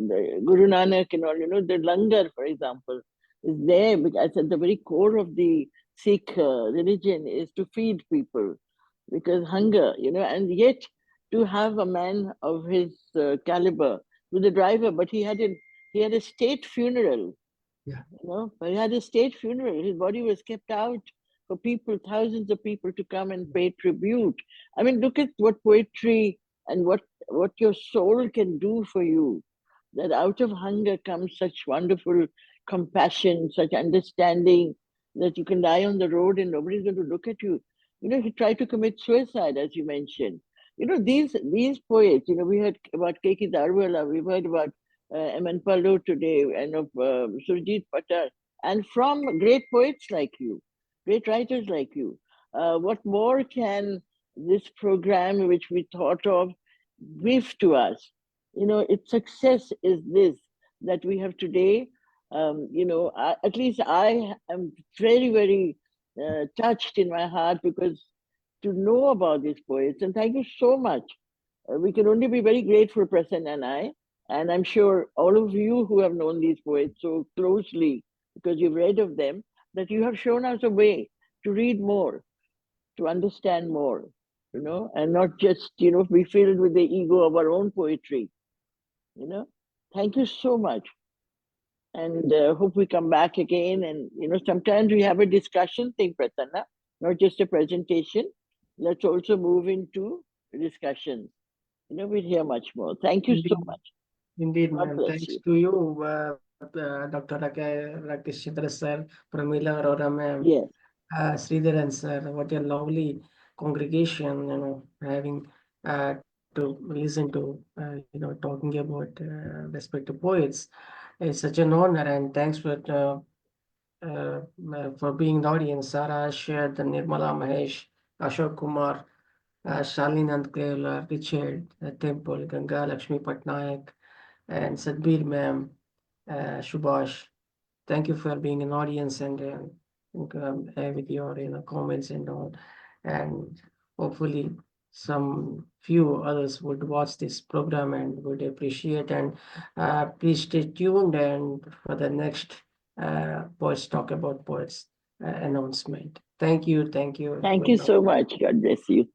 the Guru Nanak and all, you know, the langar, for example, is there because at the very core of the Sikh religion is to feed people, because hunger, you know, and yet to have a man of his caliber with a driver, but he had a state funeral. Yeah. You know, but he had a state funeral. His body was kept out for people, thousands of people to come and pay tribute. I mean, look at what poetry and what your soul can do for you. That out of hunger comes such wonderful compassion, such understanding that you can lie on the road and nobody's going to look at you. You know, he tried to commit suicide, as you mentioned. You know, these poets, you know, we heard about Keki Daruwalla, we've heard about M.N. Pallu today, and of Surjit Patar, and from great poets like you, great writers like you. What more can this program, which we thought of, give to us? You know, its success is this, that we have today. You know, at least I am very, very touched in my heart because to know about these poets, and thank you so much. We can only be very grateful, Prasanna and I, and I'm sure all of you who have known these poets so closely because you've read of them, that you have shown us a way to read more, to understand more, you know, and not just, you know, be filled with the ego of our own poetry, you know. Thank you so much. And hope we come back again. And, you know, sometimes we have a discussion thing, Prasanna, not just a presentation. Let's also move into discussions. You know, we'll hear much more. Thank you so Indeed, much. indeed, God ma'am. bless Thanks you. to you, Dr. Rakesh Chandra sir, Promila, Arora ma'am, Yes. Sridharan sir. What a lovely congregation, you know, having to listen to, you know, talking about respected poets. It's such an honor, and thanks for being in the audience. Sarah shared the Nirmala Mahesh, Ashok Kumar, Shalinand Kevlar, Richard Temple, Ganga Lakshmi Patnaik, and Sadbir ma'am, Subhash. Thank you for being an audience and with your, you know, comments and all. And hopefully some few others would watch this program and would appreciate. And please stay tuned and for the next Poets Talk About Poets announcement. Thank you. Thank you. Thank Good you night. so much. God bless you.